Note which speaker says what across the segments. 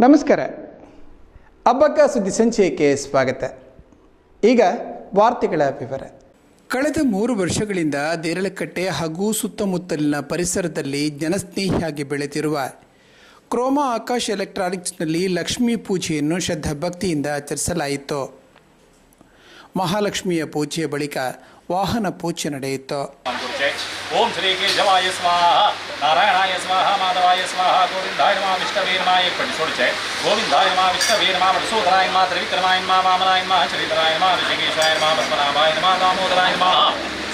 Speaker 1: ನಮಸ್ಕಾರ. ಅಬ್ಬಕ್ಕ ಸುದ್ದಿ ಸಂಚಯಕ್ಕೆ ಸ್ವಾಗತ. ಈಗ ವಾರ್ತೆಗಳ ವಿವರ. ಕಳೆದ 3 ವರ್ಷಗಳಿಂದ ದೇರಳಕಟ್ಟೆ ಹಾಗೂ ಸುತ್ತಮುತ್ತಲಿನ ಪರಿಸರದಲ್ಲಿ ಜನಸ್ನೇಹಿಯಾಗಿ ಬೆಳೆದಿರುವ ಕ್ರೋಮಾ ಆಕಾಶ್ ಎಲೆಕ್ಟ್ರಾನಿಕ್ಸ್ನಲ್ಲಿ ಲಕ್ಷ್ಮೀ ಪೂಜೆಯನ್ನು ಶ್ರದ್ಧಾಭಕ್ತಿಯಿಂದ ಆಚರಿಸಲಾಯಿತು. ಮಹಾಲಕ್ಷ್ಮಿಯ ಪೂಜೆಯ ಬಳಿಕ ವಾಹನ ಪೂಜೆ ನಡೆಯಿತು.
Speaker 2: ಓಂ ಶ್ರೀ ಕೇಶವಾಯ ಸ್ವಾಹ, ನಾರಾಯಣಾಯ ಸ್ವಾಹ, ಮಾಧವಾಯ ಸ್ವಾಹ, ಗೋವಿಂದಾಯ ನಮಃ, ವಿಷ್ಣವೇ ನಮಃ. ಏರ್ಪಡಿ ಸೋಡಿಚೆ ಗೋವಿಂದಾಯ ನಮಃ, ವಿಷ್ಣವೇ ನಮಃ, ಮಧುಸೂದನಾಯ ನಮಃ, ತ್ರಿವಿಕ್ರಮಾಯ ನಮಃ, ವಾಮನಾಯ ನಮಃ, ಶ್ರೀಧರಾಯ ನಮಃ, ಋಷಿಕೇಶಾಯ ನಮಃ, ಪದ್ಮನಾಭಾಯ ನಮಃ, ದಾಮೋದರಾಯ ನಮಃ,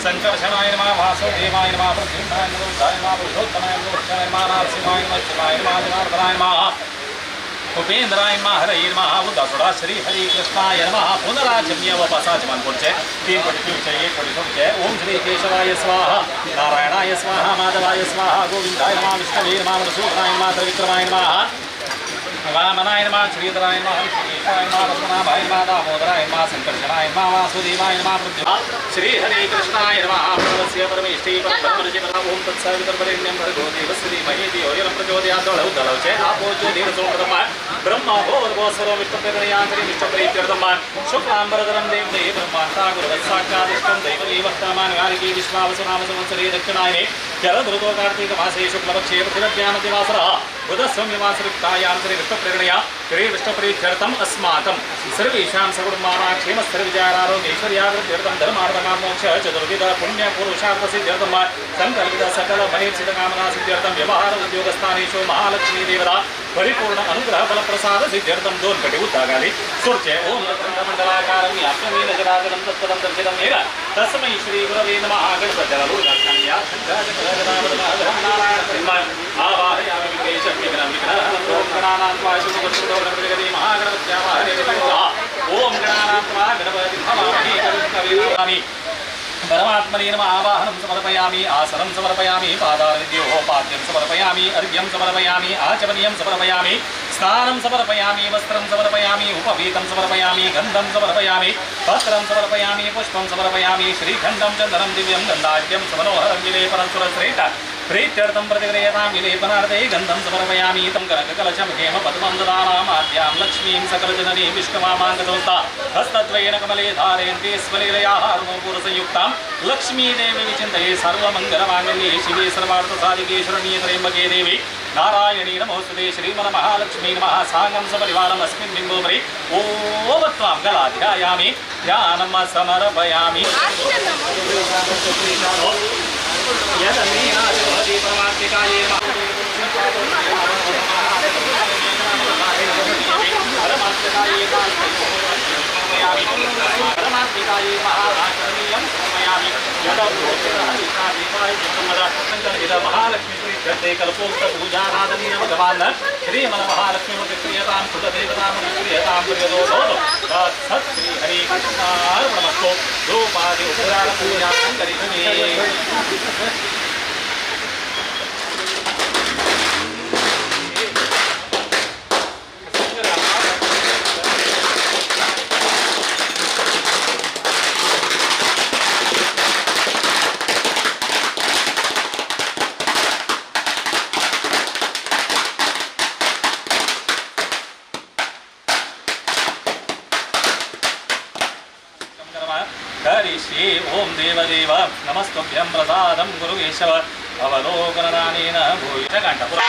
Speaker 2: ಸಂಕರ್ಷಣಾಯ ನಮಃ, ವಾಸುದೇವಾಯ ನಮಃ, ಪ್ರದ್ಯುಮ್ನಾಯ ನಮಃ, ರುದ್ರಾಯ ನಮಃ, ಪುರುಷೋತ್ತಮಾಯ ನಮಃ, ವೃಕ್ಷಾಯ ನಮಃ, ನರಸಿಂಹಾಯ ನಮಃ, ಶಿವಾಯ ನಮಃ, ಜನಾರ್ದನಾಯ ನಮಃ, ಉಪೇಂದ್ರಾಯ ನಮಃ, ಹರಯೇ ನಮಃ, ಉದಾಸುರ ಶ್ರೀ ಹರಿ ಕೃಷ್ಣಾಯ ನಮಃ. ಪುನರಾಜಮ್ಯ ವಪಸಾಚಮನ್ ಕೊಡ್ಚೆ ತೀನ್ ಕೊಡಿ ಕಿವಿಚೆ ಏಕ್ ಕೊಡಿ ಸೋಡ್ಚೆ. ಓಂ ಶ್ರೀ ಕೇಶವಾಯ ಸ್ವಾಹ, ನಾರಾಯಣಾಯ ಸ್ವಾಹ, ಮಾಧವಾಯ ಸ್ವಾಹ, ಗೋವಿಂದಾಯ ನಮಃ, ವಿಷ್ಣವೇ ನಮಃ, ಮಧುಸೂದನಾಯ ನಮಃ, ತ್ರಿವಿಕ್ರಮಾಯ ನಮಃ, ವಾಮನಾಯ ನಮಃ, ಶ್ರೀಧರಾಯ ನಮಃ, ಋಷಿಕೇಶಾಯ ನಮಃ, ಪದ್ಮನಾಭಾಯ ನಮಃ, ದಾಮೋದರಾಯ ನಮಃ, ಸಂಕರ್ಷಣಾಯ ನಮಃ, ವಾಸುದೇವಾಯ ನಮಃ, ಪ್ರದ್ಯುಮ್ನಾಯ ಶ್ರೀ ಹರಿ ಕೃಷ್ಣಾಯ ನಮಃ. ಪರಮಸ್ಯ ಪರಮೇಷ್ಠಿ ಪರಮರ್ಜಿಮನ. ಓಂ ತತ್ಸವಿತರ್ವರೆಣ್ಯಂ ಭರ್ಗೋ ದೇವಸ್ಯ ಧೀಮಹಿ ಧಿಯೋ ಯೋ ನಃ ಪ್ರಚೋದಯಾತ್. ದೌಳೌಚೆ ಆಪೋಚೋ ಧೀರಸೋಮೃತಮ ಬ್ರಹ್ಮ ಭೋರ್ಭೋಸ್ವರೋ ವಿಷ್ಣುಪ್ರಕರಣಯಾಂತರಿ ವಿಷ್ಣುಪ್ರೀತ್ಯರ್ಥಂ ಶುಕ್ಲಾಂಬರಧರಂ ದೇವದೇ ಬ್ರಹ್ಮಾಂತಾ ಗುರುವತ್ಸಾಕ್ಷಾದಿಷ್ಟಂ ದೈವದೇವಸ್ಥಾಮಾನಗಾರಿಕೇ ವಿಶ್ವಾವಸುನಾಮ ಸಂವತ್ಸರೇ ದಕ್ಷಿಣಾಯನೆ ಶರದೃತೋ ಕಾರ್ತೀಕ ಮಾಸೇ ಶುಕ್ಲಪಕ್ಷೇ ಪ್ರತಿಪದ್ಯಾಮತಿವಾಸರಃ ಬುಧಸ್ಸಂಯಮಾಸೃಕ್ತಾಯಾಂತರಿ ವಿಷ್ಣುಪ್ರೇರಣೆಯ ಶ್ರೀ ವಿಷ್ಣುಪ್ರೀತ್ಯರ್ಥಂ ಅಸ್ಮಾಕಂ ಸರ್ವೇಷಾಂ ಸಗುಣಮಾನಾ ಕ್ಷೇಮಸ್ಥಿರವಿಚಾರಾರೋಗ್ಯೈಶ್ವರ್ಯಾವೃದ್ಧ್ಯರ್ಥಂ ಧರ್ಮಾರ್ಥಕಾಮೋಕ್ಷ ಚತುರ್ವಿಧ ಪುಣ್ಯ ಪುರುಷಾರ್ಥ ಸಿದ್ಧ್ಯರ್ಥಂ ಸಂಕಲ್ಪಿತ ಸಕಲ ಮಹೇರ್ಷಿತ ಕಾಮನಾ ಸಿದ್ಧ್ಯರ್ಥಂ ವ್ಯವಹಾರ ಉದ್ಯೋಗಸ್ಥಾನೇಶು ಮಹಾಲಕ್ಷ್ಮೀ ದೇವರ ಪರಿಪೂರ್ಣ ಅನುಗ್ರಹ ಫಲಪ್ರಸಾದ ಸಿದ್ಧ್ಯರ್ಥಂ. ದೋನ್ ಕಡೆ ಉದ್ದಾಗಾಲಿ ಸುರ್ಚೆ. ಓಂ ಮಂಡಲಾಕಾರಂ ಯಾಪ್ಯಮೇನ ಜರಾಗರಂ ತತ್ಪದಂ ದರ್ಶಿತಂ ಏನ ತಸ್ಮೈ ಶ್ರೀ ಗುರವೇ ನಮಃ. ಗಣಪತ್ಯಲರು ಲಕ್ಷ್ಮೀಯ ನಾರಾಯಣ ಪ್ರೇಮ ಆವಾಹಯಾಮಿ ವಿಘ್ನೇಶಂ ವಿಘ್ನಹರಂ ಗಣಾನಾಂತ್ವಾಶು ಗಣಪತಿ ಮಹಾಗಣಪತ್ಯಾವಾಹನೆ. ಓಂ ಗಣಾನಾಂತ್ವಾ ಗಣಪತಿ ಭವಾಮಿ ಕವಿರಾಮಿ परमात्मने नमः. आवाहनं समर्पयामि, आसनं समर्पयामि, पादारविद्योपाद्यं समर्पयामि, अर्घ्यं समर्पयामि, आचमनीयं समर्पयामि, स्नानं समर्पयामि, वस्त्रं समर्पयामि, उपवीतं समर्पयामि, गन्धं समर्पयामि, पत्रं समर्पयामि, पुष्पं समर्पयामि, श्रीखण्डं चन्दनं दिव्यं गन्धाढ्यं समनोहरं विलेपनं सुरश्रेष्ठ प्रीत्यर्थं प्रतिगृह्यतां विलेपनार्थे गन्धं समर्पयामि. तं कनककलशं हेम पद्मं ददानामाद्यां लक्ष्मीं सकलजननीं विष्णुमामाङ्गदोस्ता हस्तद्वयेन कमले धारयन्ति स्मलीलयाः पूर्वसंयुक्तां लक्ष्मीदेवी विचिन्तये सर्वमङ्गलमाङ्गल्ये शिवे सर्वार्थसाधिके शरण्ये त्र्यम्बके देवी नारायणी नमोस्तुते. श्रीमन्महालक्ष्मी नमः. साङ्गं सपरिवारम् अस्मिन् बिम्बोपरि ओमत्वां गलाध्यायामि, ध्यानं समर्पयामि. यदमीनादिभवति परमात्मिकायै परमात्मिकायै महाराजनीयं समर्पयामि. महालक्ष्मी श्रीकृते कल्पोक्तपूजानादनीय भगवान् श्रीमन्महालक्ष्मीमतिक्रियतां सुतदेवतां क्रियतां प्रियतो भवतु. सत् श्री हरि कृष्णार्पणमस्तु. धूपादि उपचारपूजां करिष्ये. करिष्ये. ओम देवदेव नमस्तुभ्यं प्रसादं गुरुकेशव अवलोकनदानेन भूयः कंठपुरा.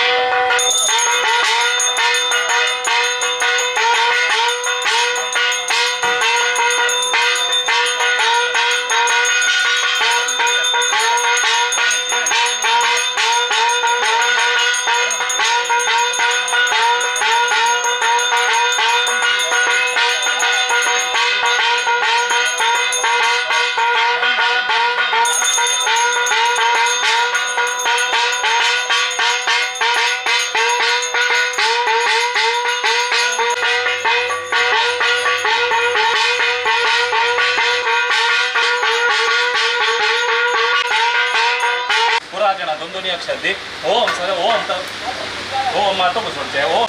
Speaker 2: दोन्ही अक्षर दे. ओम सर ओम तर ओम मातो बसोडचे. ओम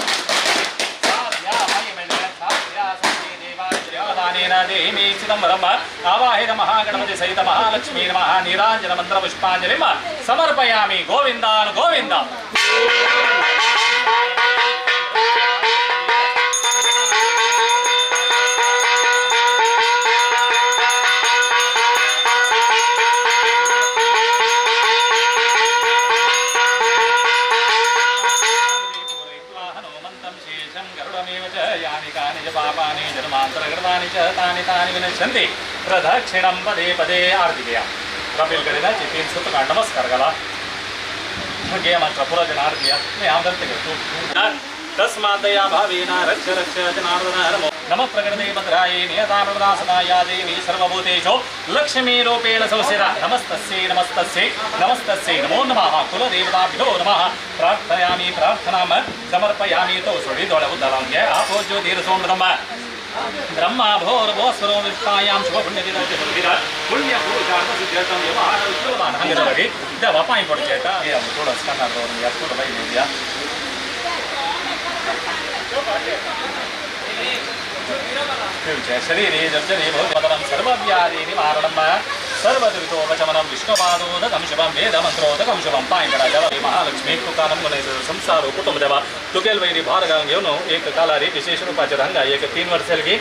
Speaker 2: साध्या माई म्हणजे साध्या सती देवादेवादानेन देहि चिदंबरम आवाहय महागणपति सहित महालक्ष्मी नमः. निरांजन मंत्र पुष्पांजलिं समर्पयामि. गोविंदा गोविंदा. ಅಂತರಗೃಹಾನಿ ಚ ತಾನಿ ತಾನಿ ವಿನಶ್ಯಂತಿ ಪ್ರದಕ್ಷಿಣಂ ಪದೇ ಪದೇ ಆರ್ತಿಗೆಯ ಕಪಿಲ್ ಕಡೆದ ಚಿತ್ತೀನ್ ಸುತ್ತ ನಮಸ್ಕಾರ ಗಲ गे मंत्र पुरजन आरतीय तस्मादया भावेन रक्ष रक्ष जनार्दन नमो नमः प्रकृते भद्रायै नियतामृतासदाया देवी सर्वभूतेषु लक्ष्मी रूपेण संस्थिता नमस्तस्यै नमस्तस्यै नमस्तस्यै नमो नमः कुलदेवताभ्यो नमः प्रार्थयामि प्रार्थनां समर्पयामि तो सुडिदोळ उद्धरंगे आपो ज्योतिर्सोमृतम् ब्रह्मा भोर्भोस्वरो विष्टायां शुभ पुण्यदिनस्य पुण्य पूजार्थ सिद्ध्यर्थं व्यवहार उद्योगान् हंगदवगे देव पाई पडचेत हे थोडं स्कॅनर करून या थोडं बाई द्या शरीरे जर्जरे भवदनं सर्वव्याधि निवारणं सर्वदुरितोपशमनं विष्णुपादोदकं शुभं वेदमन्त्रोदकं शुभं पायंगराजवरी महालक्ष्मी तुकानं गणेश संसार कुटुंबदेवा तुकेल वैरी भारगांग घेऊन एक कालारी विशेष रूपाचे रंग एक 3 वर्षालगी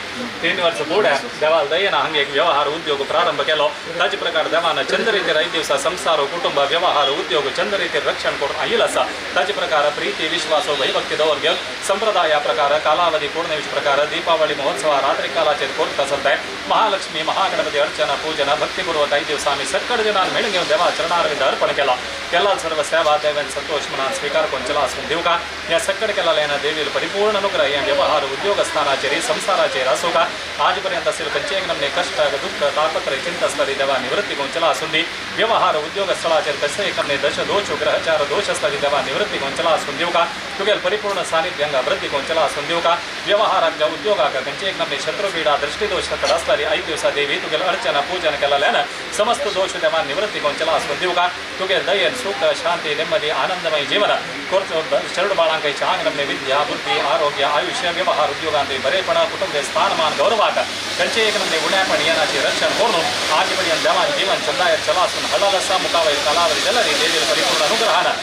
Speaker 2: 3 वर्ष पुढे देवाल दयेन हंगे एक व्यवहार उद्योग प्रारंभ केलो त्याच प्रकार देवानं चंद्ररीती 5 दिवस संसार कुटुंब व्यवहार उद्योग चंद्ररीती रक्षण करून आईल असा त्याच प्रकार प्रीती विश्वास भयभक्ती दौर्घ्य संप्रदाय प्रकार कालावधी पूर्णविश प्रकार दीपावली महोत्सव रात्रि कालाचे कोर्ट सत्ताय महालक्ष्मी महागणपती अर्चना पूजन भक्तीपूर्वक 5 दिवस आम्ही सक्कड जनान मेळून घेऊन देवा चरणारविंद अर्पण केला केला सर्व सेवा देवन संतोष मनात स्वीकार करून चला असून देऊ का या सक्कड केलेल्या देवील परिपूर्ण अनुग्रह या व्यवहार उद्योग स्थानाचे संसाराचे असो का आजपर्यंत असेल पंचेकनमने कष्ट दुःख तापत्र चिंतस्तरी देवा निवृत्ती करून चला असून दी व्यवहार उद्योग स्थळाचे कसे एकमने दश दोष ग्रहचार दोष स्थळी देवा निवृत्ती करून चला असून देऊ का तुगेल परिपूर्ण सानिध्यांग वृद्धी करून चला असून देऊ का व्यवहाराच्या उद्योगाक पंचेकनमने शत्रुपीडा दृष्टिदोष असणारी 5 दिवसा देवी तुगेल अर्चना पूजन केलेल्यानं समस्त दोष देवा निवृत्ती करून चला असून देऊ का तुगेल दयन सुख शांती नेಮ್ಮದಿ आनंदमय जीवन कोर्चो शरण बाळांकायच्या अंगनमने विद्या बुद्धी आरोग्य आयुष्य व्यवहार उद्योगांचे बरेपण कुटुंब स्थानमान गौरवाक त्यांचे एकनमने गुण्यापण यानाचे रक्षण करून आजपर्यंत देवान जीवन चंदाय चला असून हळालसा मुकावरी कालावरी जलरी देवील परिपूर्ण अनुग्रहानं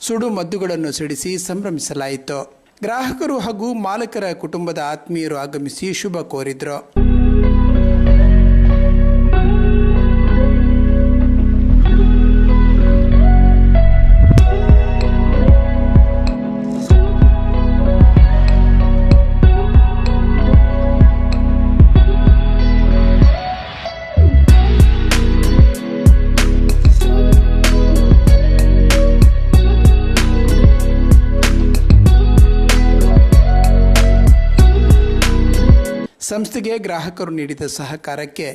Speaker 1: ಸುಡು ಮದ್ದುಗಳನ್ನು ಸಿಡಿಸಿ ಸಂಭ್ರಮಿಸಲಾಯಿತು. ಗ್ರಾಹಕರು ಹಾಗೂ ಮಾಲಕರ ಕುಟುಂಬದ ಆತ್ಮೀಯರು ಆಗಮಿಸಿ ಶುಭ ಕೋರಿದ್ರು. ಸಂಸ್ಥೆಗೆ ಗ್ರಾಹಕರು ನೀಡಿದ ಸಹಕಾರಕ್ಕೆ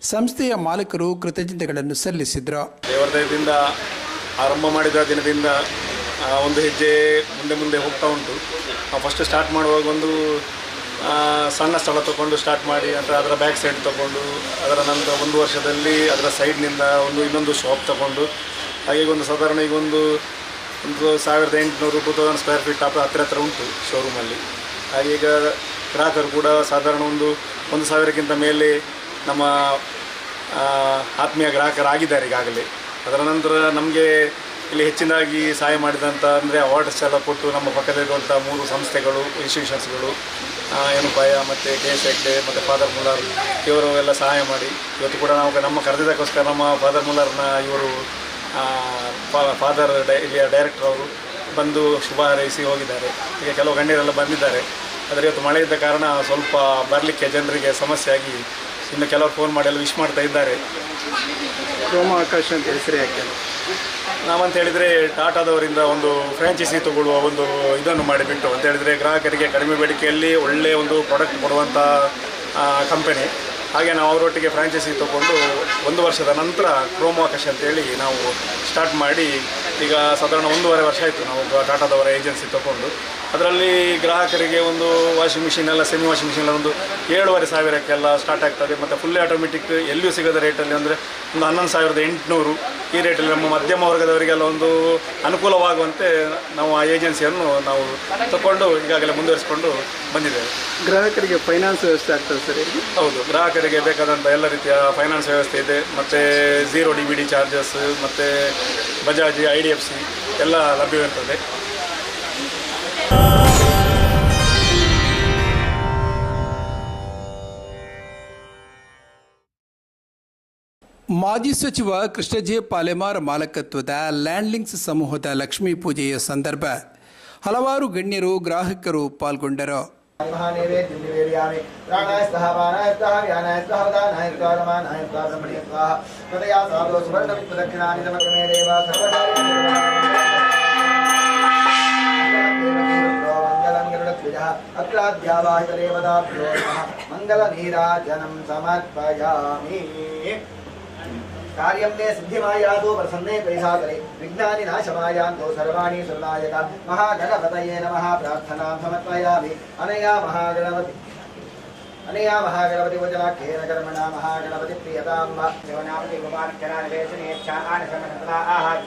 Speaker 1: ಸಂಸ್ಥೆಯ ಮಾಲಕರು ಕೃತಜ್ಞತೆಗಳನ್ನು ಸಲ್ಲಿಸಿದರು.
Speaker 3: ದೇವರ ದಯದಿಂದ ಆರಂಭ ಮಾಡಿದ ದಿನದಿಂದ ಒಂದು ಹೆಜ್ಜೆ ಮುಂದೆ ಮುಂದೆ ಹೋಗ್ತಾ ಉಂಟು. ಫಸ್ಟ್ ಸ್ಟಾರ್ಟ್ ಮಾಡುವಾಗ ಒಂದು ಸಣ್ಣ ಸ್ಥಳ ತಗೊಂಡು ಸ್ಟಾರ್ಟ್ ಮಾಡಿ ಅಂದರೆ ಅದರ ಬ್ಯಾಕ್ ಸೈಡ್ ತಗೊಂಡು ಅದರ ನಂತರ 1 ವರ್ಷದಲ್ಲಿ ಅದರ ಸೈಡ್ನಿಂದ ಇನ್ನೊಂದು ಶಾಪ್ ತಗೊಂಡು ಹಾಗೆ ಒಂದು ಸಾಧಾರಣ ಈಗ ಒಂದು 1800 2000 ಸ್ಕ್ವೇರ್ ಫೀಟ್ ಹತ್ತಿರ ಉಂಟು ಶೋರೂಮಲ್ಲಿ. ಹಾಗೆ ಈಗ ಗ್ರಾಹಕರು ಕೂಡ ಸಾಧಾರಣ 1,000ಕ್ಕಿಂತ ಮೇಲೆ ನಮ್ಮ ಆತ್ಮೀಯ ಗ್ರಾಹಕರಾಗಿದ್ದಾರೆ ಈಗಾಗಲೇ. ಅದರ ನಂತರ ನಮಗೆ ಇಲ್ಲಿ ಹೆಚ್ಚಿನದಾಗಿ ಸಹಾಯ ಮಾಡಿದಂಥ ಅಂದರೆ ಅವಾರ್ಡ್ಸ್ ಎಲ್ಲ ಕೊಟ್ಟು ನಮ್ಮ ಪಕ್ಕದಲ್ಲಿರುವಂಥ 3 ಸಂಸ್ಥೆಗಳು ಇನ್ಸ್ಟಿಟ್ಯೂಷನ್ಸ್ಗಳು ಎನುಪಾಯ ಮತ್ತು KS ಹೆಗ್ಡೆ ಮತ್ತು ಫಾದರ್ ಮುಲ್ಲರ್ ಇವರು ಎಲ್ಲ ಸಹಾಯ ಮಾಡಿ ಇವತ್ತು ಕೂಡ ನಾವು ನಮ್ಮ ಕರೆದಿದ್ದಕ್ಕೋಸ್ಕರ ನಮ್ಮ ಫಾದರ್ ಮುಲ್ಲರ್ನ ಇವರು ಫಾದರ್ ಇಲ್ಲಿಯ ಡೈರೆಕ್ಟರ್ ಅವರು ಬಂದು ಶುಭ ಹಾರೈಸಿ ಹೋಗಿದ್ದಾರೆ. ಈಗ ಕೆಲವು ಗಣ್ಯರೆಲ್ಲ ಬಂದಿದ್ದಾರೆ. ಆದರೆ ಇವತ್ತು ಮಳೆ ಇದ್ದ ಕಾರಣ ಸ್ವಲ್ಪ ಬರಲಿಕ್ಕೆ ಜನರಿಗೆ ಸಮಸ್ಯೆ ಆಗಿ ಇನ್ನು ಕೆಲವರು ಫೋನ್ ಮಾಡಿ ಎಲ್ಲ ವಿಶ್ ಮಾಡ್ತಾ ಇದ್ದಾರೆ.
Speaker 1: ಕ್ರೋಮ ಆಕಾಶ ಅಂತ ಹೆಸರು ಯಾಕೆ
Speaker 3: ನಾವಂತ ಹೇಳಿದರೆ ಟಾಟಾದವರಿಂದ ಒಂದು ಫ್ರ್ಯಾಂಚೈಸಿ ತಗೊಳ್ಳುವ ಒಂದು ಇದನ್ನು ಮಾಡಿಬಿಟ್ಟು ಅಂತ ಹೇಳಿದರೆ ಗ್ರಾಹಕರಿಗೆ ಕಡಿಮೆ ಬೇಡಿಕೆಯಲ್ಲಿ ಒಳ್ಳೆಯ ಒಂದು ಪ್ರಾಡಕ್ಟ್ ಕೊಡುವಂಥ ಕಂಪನಿ. ಹಾಗೆ ನಾವು ಅವರೊಟ್ಟಿಗೆ ಫ್ರ್ಯಾಂಚೈಸಿ ತೊಗೊಂಡು 1 ವರ್ಷದ ನಂತರ ಕ್ರೋಮ ಆಕಾಶ ಅಂತೇಳಿ ನಾವು ಸ್ಟಾರ್ಟ್ ಮಾಡಿ ಈಗ ಸಾಧಾರಣ 1.5 ವರ್ಷ ಆಯಿತು ನಾವು ಟಾಟಾದವರ ಏಜೆನ್ಸಿ ತೊಗೊಂಡು. ಅದರಲ್ಲಿ ಗ್ರಾಹಕರಿಗೆ ಒಂದು ವಾಷಿಂಗ್ ಮಿಷಿನ್ ಎಲ್ಲ ಸೆಮಿ ವಾಷಿಂಗ್ ಮಿಷಿನ್ ಒಂದು 7,500 ಸ್ಟಾರ್ಟ್ ಆಗ್ತದೆ. ಮತ್ತು ಫುಲ್ಲಿ ಆಟೋಮೆಟಿಕ್ ಎಲ್ಲಿಯೂ ಸಿಗದ ರೇಟಲ್ಲಿ ಅಂದರೆ ಒಂದು 11,800 ಈ ರೇಟಲ್ಲಿ ನಮ್ಮ ಮಧ್ಯಮ ವರ್ಗದವರಿಗೆಲ್ಲ ಒಂದು ಅನುಕೂಲವಾಗುವಂತೆ ನಾವು ಆ ಏಜೆನ್ಸಿಯನ್ನು ನಾವು ತಗೊಂಡು ಈಗಾಗಲೇ ಮುಂದುವರಿಸಿಕೊಂಡು ಬಂದಿದ್ದೇವೆ.
Speaker 1: ಗ್ರಾಹಕರಿಗೆ ಫೈನಾನ್ಸ್ ವ್ಯವಸ್ಥೆ ಆಗ್ತದೆ ಸರ್ ಇಲ್ಲಿ?
Speaker 3: ಹೌದು, ಗ್ರಾಹಕರಿಗೆ ಬೇಕಾದಂಥ ಎಲ್ಲ ರೀತಿಯ ಫೈನಾನ್ಸ್ ವ್ಯವಸ್ಥೆ ಇದೆ. ಮತ್ತು 0 DBD ಚಾರ್ಜಸ್ ಮತ್ತು ಬಜಾಜ್ IDFC ಎಲ್ಲ ಲಭ್ಯವಿರ್ತದೆ.
Speaker 1: ಮಾಜಿ ಸಚಿವ ಕೃಷ್ಣ ಜೆ ಪಾಲೆಮಾರ್ ಮಾಲಕತ್ವದ ಲ್ಯಾಂಡ್ಲಿಂಕ್ಸ್ ಸಮೂಹದ ಲಕ್ಷ್ಮೀ ಪೂಜೆಯ ಸಂದರ್ಭ ಹಲವಾರು ಗಣ್ಯರು ಗ್ರಾಹಕರು ಪಾಲ್ಗೊಂಡರು.
Speaker 4: ಮಂಗಲ ನೀರಾಜನಂ ಸಮರ್ಪಯಾಮಿ. कार्यं मे सिद्धिमायातो प्रसन्ने पैसातरे विज्ञानि नाशमायान्तो सर्वाणि सुरनायक महागणपतये नमः. प्रार्थनां समर्पयामि. अनया महागणपति वचनाख्येन कर्मणा महागणपति प्रियतां देवनामति कुमारचरणवेशनेच्छा आनसमनतला आहार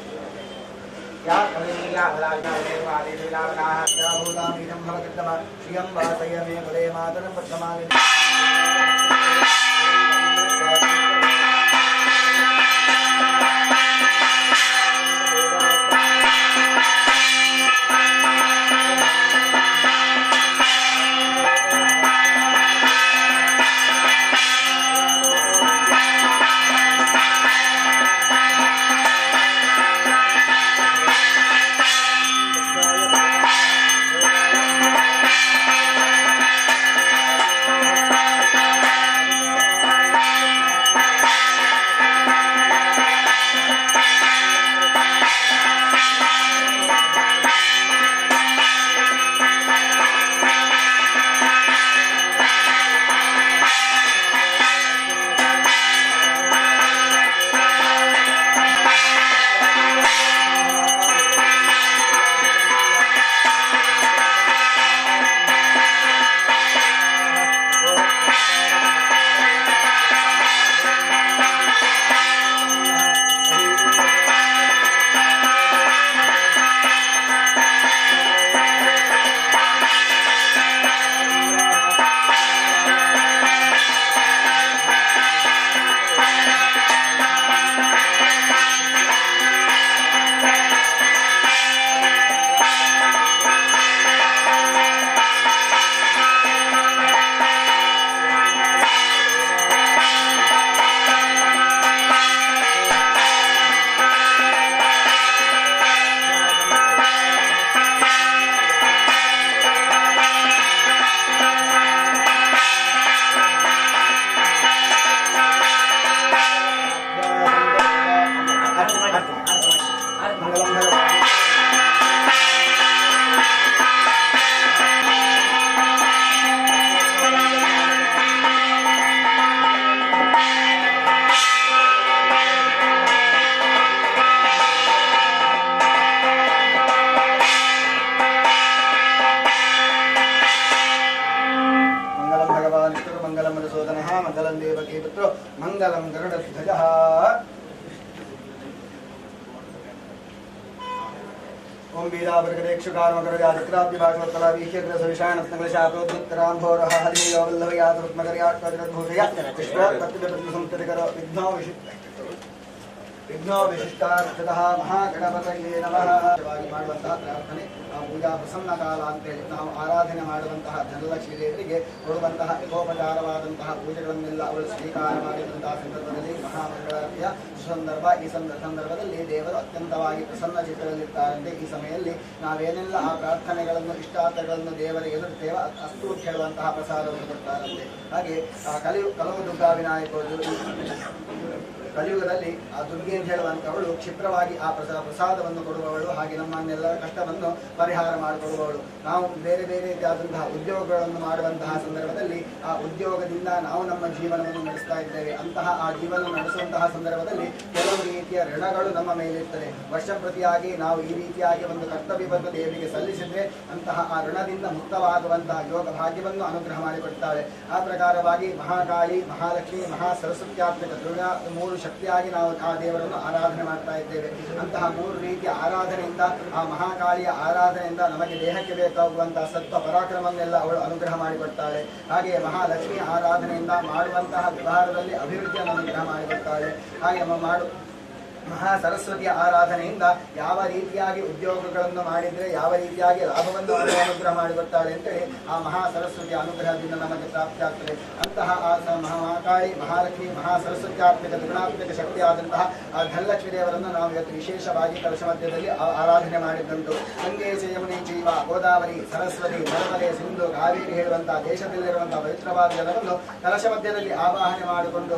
Speaker 4: या कमलीला भलाग्नादेवादिलावनाः याभूतामीनं भवकृतम श्रियं वासय मे कुले मातरं प्रथमामि. मंगलम गरुड़ध्वजः ओम वीरावरगदेक्षुकार्मकरजातिक्राब्दिभाषवत्तलावीह्यग्रसविषाणत्नकलशाप्रोत्तराम्भोरः हरियोवल्लभयातरुत्मकर्यात्मजरद्भूषया विघ्नो विशिष्टार्थतः महागणपतये नमः. ಮಾಡುವಂತಹ ಪ್ರಾರ್ಥನೆ ಆ ಪೂಜಾ ಪ್ರಸನ್ನ ಕಾಲ ಅಂತ ಹೇಳಿ ನಾವು ಆರಾಧನೆ ಮಾಡುವಂತಹ ಧನಲಕ್ಷ್ಮೀ ದೇವರಿಗೆ ಕೊಡುವಂತಹ ಯಥೋಪಚಾರವಾದಂತಹ ಪೂಜೆಗಳನ್ನೆಲ್ಲ ಅವಳು ಸ್ವೀಕಾರ ಮಾಡಿದಂತಹ ಸಂದರ್ಭದಲ್ಲಿ ಮಹಾಮಂಗಳಾರತಿಯ ಸಂದರ್ಭ. ಈ ಸಂದರ್ಭದಲ್ಲಿ ದೇವರು ಅತ್ಯಂತವಾಗಿ ಪ್ರಸನ್ನ ಚಿತ್ರದಲ್ಲಿರ್ತಾರಂತೆ. ಈ ಸಮಯದಲ್ಲಿ ನಾವೇನೆಲ್ಲ ಆ ಪ್ರಾರ್ಥನೆಗಳನ್ನು ಇಷ್ಟಾರ್ಥಗಳನ್ನು ದೇವರಿಗೆ ಎದುರುತ್ತೇವೆ ಅಷ್ಟು ಹೇಳುವಂತಹ ಪ್ರಸಾದವನ್ನು ಕೊಡ್ತಾರಂತೆ. ಹಾಗೆ ಕಲವು ದುರ್ಗಾ ವಿನಾಯಕರು ಕಲಿಯುಗದಲ್ಲಿ ಆ ದುರ್ಗೆ ಅಂತ ಹೇಳುವಂಥವಳು ಕ್ಷಿಪ್ರವಾಗಿ ಆ ಪ್ರಸಾದವನ್ನು ಕೊಡುವವಳು. ಹಾಗೆ ನಮ್ಮನ್ನೆಲ್ಲರ ಕಷ್ಟವನ್ನು ಪರಿಹಾರ ಮಾಡಿಕೊಡುವವಳು. ನಾವು ಬೇರೆ ಬೇರೆ ರೀತಿಯಾದಂತಹ ಉದ್ಯೋಗಗಳನ್ನು ಮಾಡುವಂತಹ ಸಂದರ್ಭದಲ್ಲಿ ಆ ಉದ್ಯೋಗದಿಂದ ನಾವು ನಮ್ಮ ಜೀವನವನ್ನು ನಡೆಸ್ತಾ ಇದ್ದೇವೆ. ಅಂತಹ ಆ ಜೀವನ ನಡೆಸುವಂತಹ ಸಂದರ್ಭದಲ್ಲಿ ಕೆಲವು ರೀತಿಯ ಋಣಗಳು ನಮ್ಮ ಮೇಲಿರ್ತದೆ. ವರ್ಷಪ್ರತಿಯಾಗಿ ನಾವು ಈ ರೀತಿಯಾಗಿ ಒಂದು ಕರ್ತವ್ಯವನ್ನು ದೇವರಿಗೆ ಸಲ್ಲಿಸಿದ್ರೆ ಅಂತಹ ಆ ಋಣದಿಂದ ಮುಕ್ತವಾಗುವಂತಹ ಯೋಗ ಭಾಗ್ಯವನ್ನು ಅನುಗ್ರಹ ಮಾಡಿಕೊಡ್ತಾಳೆ. ಆ ಪ್ರಕಾರವಾಗಿ ಮಹಾಕಾಳಿ, ಮಹಾಲಕ್ಷ್ಮಿ, ಮಹಾ ಸರಸ್ವತ್ಯಾತ್ಮಕ ದುರ್ಗಾ 3 ಶಕ್ತಿಯಾಗಿ ನಾವು ಆ ದೇವರನ್ನು ಆರಾಧನೆ ಮಾಡ್ತಾ ಇದ್ದೇವೆ. ಅಂತಹ 3 ರೀತಿಯ ಆರಾಧನೆಯಿಂದ, ಆ ಮಹಾಕಾಳಿಯ ಆರಾಧನೆಯಿಂದ ನಮಗೆ ದೇಹಕ್ಕೆ ಬೇಕಾಗುವಂತಹ ಸತ್ವ ಪರಾಕ್ರಮವನ್ನೆಲ್ಲ ಅವಳು ಅನುಗ್ರಹ ಮಾಡಿಕೊಡ್ತಾಳೆ. ಹಾಗೆಯೇ ಮಹಾಲಕ್ಷ್ಮಿ ಆರಾಧನೆಯಿಂದ ಮಾಡುವಂತಹ ವ್ಯವಹಾರದಲ್ಲಿ ಅಭಿವೃದ್ಧಿಯನ್ನು ಅನುಗ್ರಹ ಮಾಡಿಕೊಡ್ತಾಳೆ. ಹಾಗೆ ಮಹಾ ಸರಸ್ವತಿಯ ಆರಾಧನೆಯಿಂದ ಯಾವ ರೀತಿಯಾಗಿ ಉದ್ಯೋಗಗಳನ್ನು ಮಾಡಿದರೆ ಯಾವ ರೀತಿಯಾಗಿ ಲಾಭವನ್ನು ಅನುಗ್ರಹ ಮಾಡಿಕೊಡ್ತಾಳೆ ಅಂತೇಳಿ ಆ ಮಹಾ ಸರಸ್ವತಿಯ ಅನುಗ್ರಹದಿಂದ ನಮಗೆ ಪ್ರಾಪ್ತಿಯಾಗ್ತದೆ. ಅಂತಹ ಆ ಮಹಾಕಾಳಿ, ಮಹಾಲಕ್ಷ್ಮಿ, ಮಹಾ ಸರಸ್ವತ್ಯಾತ್ಮಕ ತ್ರಿಗುಣಾತ್ಮಕ ಶಕ್ತಿಯಾದಂತಹ ಆ ಧನಲಕ್ಷ್ಮೀ ದೇವರನ್ನು ನಾವು ಇವತ್ತು ವಿಶೇಷವಾಗಿ ಕಲಶ ಮಧ್ಯದಲ್ಲಿ ಆರಾಧನೆ ಮಾಡಿದಂತು. ಗಂಗೆ ಯಮುನೆ ಚೈವ ಗೋದಾವರಿ ಸರಸ್ವತಿ ನರ್ಮದೆ ಸಿಂಧು ಕಾವೇರಿ ಹೇಳುವಂತಹ ದೇಶದಲ್ಲಿರುವಂತಹ ಪವಿತ್ರವಾದ ಜಲವನ್ನು ಕಲಶ ಮಧ್ಯದಲ್ಲಿ ಆವಾಹನೆ ಮಾಡಿಕೊಂಡು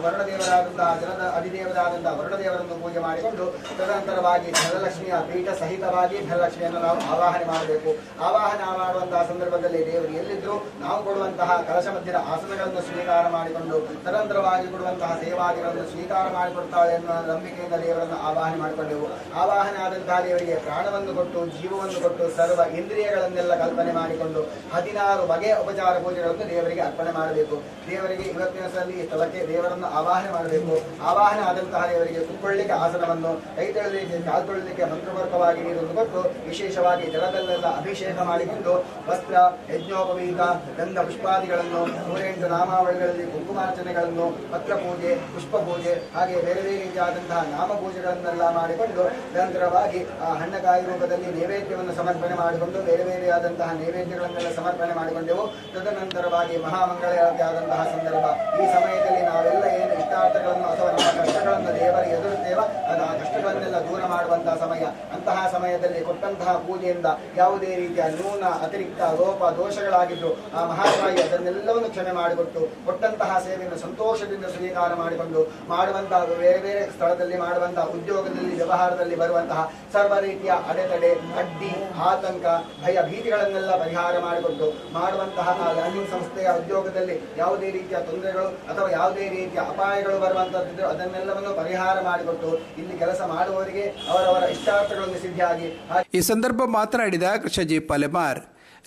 Speaker 4: ವರುಣದೇವರಾದಂತಹ ಜಲದ ಅಧಿದೇವರಾದಂತಹ ವರುಣದೇವರನ್ನು ಪೂಜೆ ಮಾಡಿಕೊಂಡು ತದನಂತರವಾಗಿ ಧನಲಕ್ಷ್ಮಿಯ ಪೀಠ ಸಹಿತವಾಗಿ ಧನಲಕ್ಷ್ಮಿಯನ್ನು ನಾವು ಆವಾಹನೆ ಮಾಡಬೇಕು. ಆವಾಹನೆ ಮಾಡುವಂತಹ ಸಂದರ್ಭದಲ್ಲಿ ದೇವರು ಎಲ್ಲಿದ್ರು ನಾವು ಕೊಡುವಂತಹ ಕಲಶ ಮಧ್ಯದ ಆಸನಗಳನ್ನು ಸ್ವೀಕಾರ ಮಾಡಿಕೊಂಡು ತದನಂತರವಾಗಿ ಕೊಡುವಂತಹ ಸೇವಾದಿಗಳನ್ನು ಸ್ವೀಕಾರ ಮಾಡಿಕೊಡ್ತಾಳೆ ಎನ್ನುವ ನಂಬಿಕೆಯಿಂದ ದೇವರನ್ನು ಆವಾಹನೆ ಮಾಡಿಕೊಂಡೆವು. ಆವಾಹನೆ ಆದಂತಹ ದೇವರಿಗೆ ಪ್ರಾಣವನ್ನು ಕೊಟ್ಟು ಜೀವವನ್ನು ಕೊಟ್ಟು ಸರ್ವ ಇಂದ್ರಿಯಗಳನ್ನೆಲ್ಲ ಕಲ್ಪನೆ ಮಾಡಿಕೊಂಡು 16 ಬಗೆಯ ಉಪಚಾರ ಪೂಜೆಗಳನ್ನು ದೇವರಿಗೆ ಅರ್ಪಣೆ ಮಾಡಬೇಕು. ದೇವರಿಗೆ ಇವತ್ತಿನ ಸ್ಥಳಕ್ಕೆ ದೇವರನ್ನು ಆವಾಹನೆ ಮಾಡಬೇಕು. ಆವಾಹನೆ ಆದಂತಹ ದೇವರಿಗೆ ಕುತ್ಕೊಳ್ಳಿ ಆಸನವನ್ನು, ಕೈ ತೊಳೆಯಲಿಕ್ಕೆ, ಕಾಲು ತೊಳೆಯಲಿಕ್ಕೆ ಮಂತ್ರಪೂರ್ವಕವಾಗಿ ನೀರನ್ನು ಕೊಟ್ಟು ವಿಶೇಷವಾಗಿ ಜಲದಲ್ಲೆಲ್ಲ ಅಭಿಷೇಕ ಮಾಡಿಕೊಂಡು ವಸ್ತ್ರ, ಯಜ್ಞೋಪವೀತ, ಗಂಧ ಪುಷ್ಪಾದಿಗಳನ್ನು 108 ನಾಮಾವಳಿಗಳಲ್ಲಿ ಕುಂಕುಮಾರ್ಚನೆಗಳನ್ನು, ಪತ್ರ ಪೂಜೆ, ಪುಷ್ಪ ಪೂಜೆ, ಹಾಗೆ ಬೇರೆ ಬೇರೆ ರೀತಿಯಾದಂತಹ ನಾಮ ಪೂಜೆಗಳನ್ನೆಲ್ಲ ಮಾಡಿಕೊಂಡು ನಂತರವಾಗಿ ಆ ಹಣ್ಣಕಾಯಿ ರೂಪದಲ್ಲಿ ನೈವೇದ್ಯವನ್ನು ಸಮರ್ಪಣೆ ಮಾಡಿಕೊಂಡು ಬೇರೆ ಬೇರೆಯಾದಂತಹ ನೈವೇದ್ಯಗಳನ್ನೆಲ್ಲ ಸಮರ್ಪಣೆ ಮಾಡಿಕೊಂಡೆವು. ತದನಂತರವಾಗಿ ಮಹಾಮಂಗಳಾರತಿ ಆದಂತಹ ಸಂದರ್ಭ. ಈ ಸಮಯದಲ್ಲಿ ನಾವೆಲ್ಲ ಏನು ಇಷ್ಟಾರ್ಥಗಳನ್ನು ಅಥವಾ ನಮ್ಮ ಕಷ್ಟಗಳನ್ನು ದೇವರ ಎದುರುತ್ತೇವೆ ಅದು ಆ ಕಷ್ಟಗಳನ್ನೆಲ್ಲ ದೂರ ಮಾಡುವಂತಹ ಸಮಯ. ಅಂತಹ ಸಮಯದಲ್ಲಿ ಕೊಟ್ಟಂತಹ ಪೂಜೆಯಿಂದ ಯಾವುದೇ ರೀತಿಯ ನ್ಯೂನ, ಅತಿರಿಕ್ತ, ಲೋಪ, ದೋಷಗಳಾಗಿದ್ದು ಆ ಮಹಾತಾಯಿ ಅದನ್ನೆಲ್ಲವನ್ನು ಕ್ಷಮೆ ಮಾಡಿಕೊಟ್ಟು ಕೊಟ್ಟಂತಹ ಸೇವೆಯನ್ನು ಸಂತೋಷದಿಂದ ಸ್ವೀಕಾರ ಮಾಡಿಕೊಂಡು ಮಾಡುವಂತಹ ಬೇರೆ ಬೇರೆ ಸ್ಥಳದಲ್ಲಿ ಮಾಡುವಂತಹ ಉದ್ಯೋಗದಲ್ಲಿ, ವ್ಯವಹಾರದಲ್ಲಿ ಬರುವಂತಹ ಸರ್ವ ರೀತಿಯ ಅಡೆತಡೆ, ಅಡ್ಡಿ, ಆತಂಕ, ಭಯ, ಭೀತಿಗಳನ್ನೆಲ್ಲ ಪರಿಹಾರ ಮಾಡಿಕೊಟ್ಟು ಮಾಡುವಂತಹ ಆ ಲ್ಯಾಂಡಿಂಗ್ ಸಂಸ್ಥೆಯ ಉದ್ಯೋಗದಲ್ಲಿ ಯಾವುದೇ ರೀತಿಯ ತೊಂದರೆಗಳು ಅಥವಾ ಯಾವುದೇ ರೀತಿಯ ಅಪಾಯಗಳು ಬರುವಂತಹದ್ದು ಅದನ್ನೆಲ್ಲವನ್ನು ಪರಿಹಾರ ಮಾಡಿಕೊಟ್ಟು ಇಲ್ಲಿ ಕೆಲಸ ಮಾಡುವವರಿಗೆ ಅವರವರ ಇಷ್ಟಾರ್ಥಗಳನ್ನು ಸಿದ್ಧಿಯಾಗಿ.
Speaker 1: ಈ ಸಂದರ್ಭ ಮಾತನಾಡಿದ ಕೃಷ್ಣಜಿ ಪಾಲೆಮಾರ್,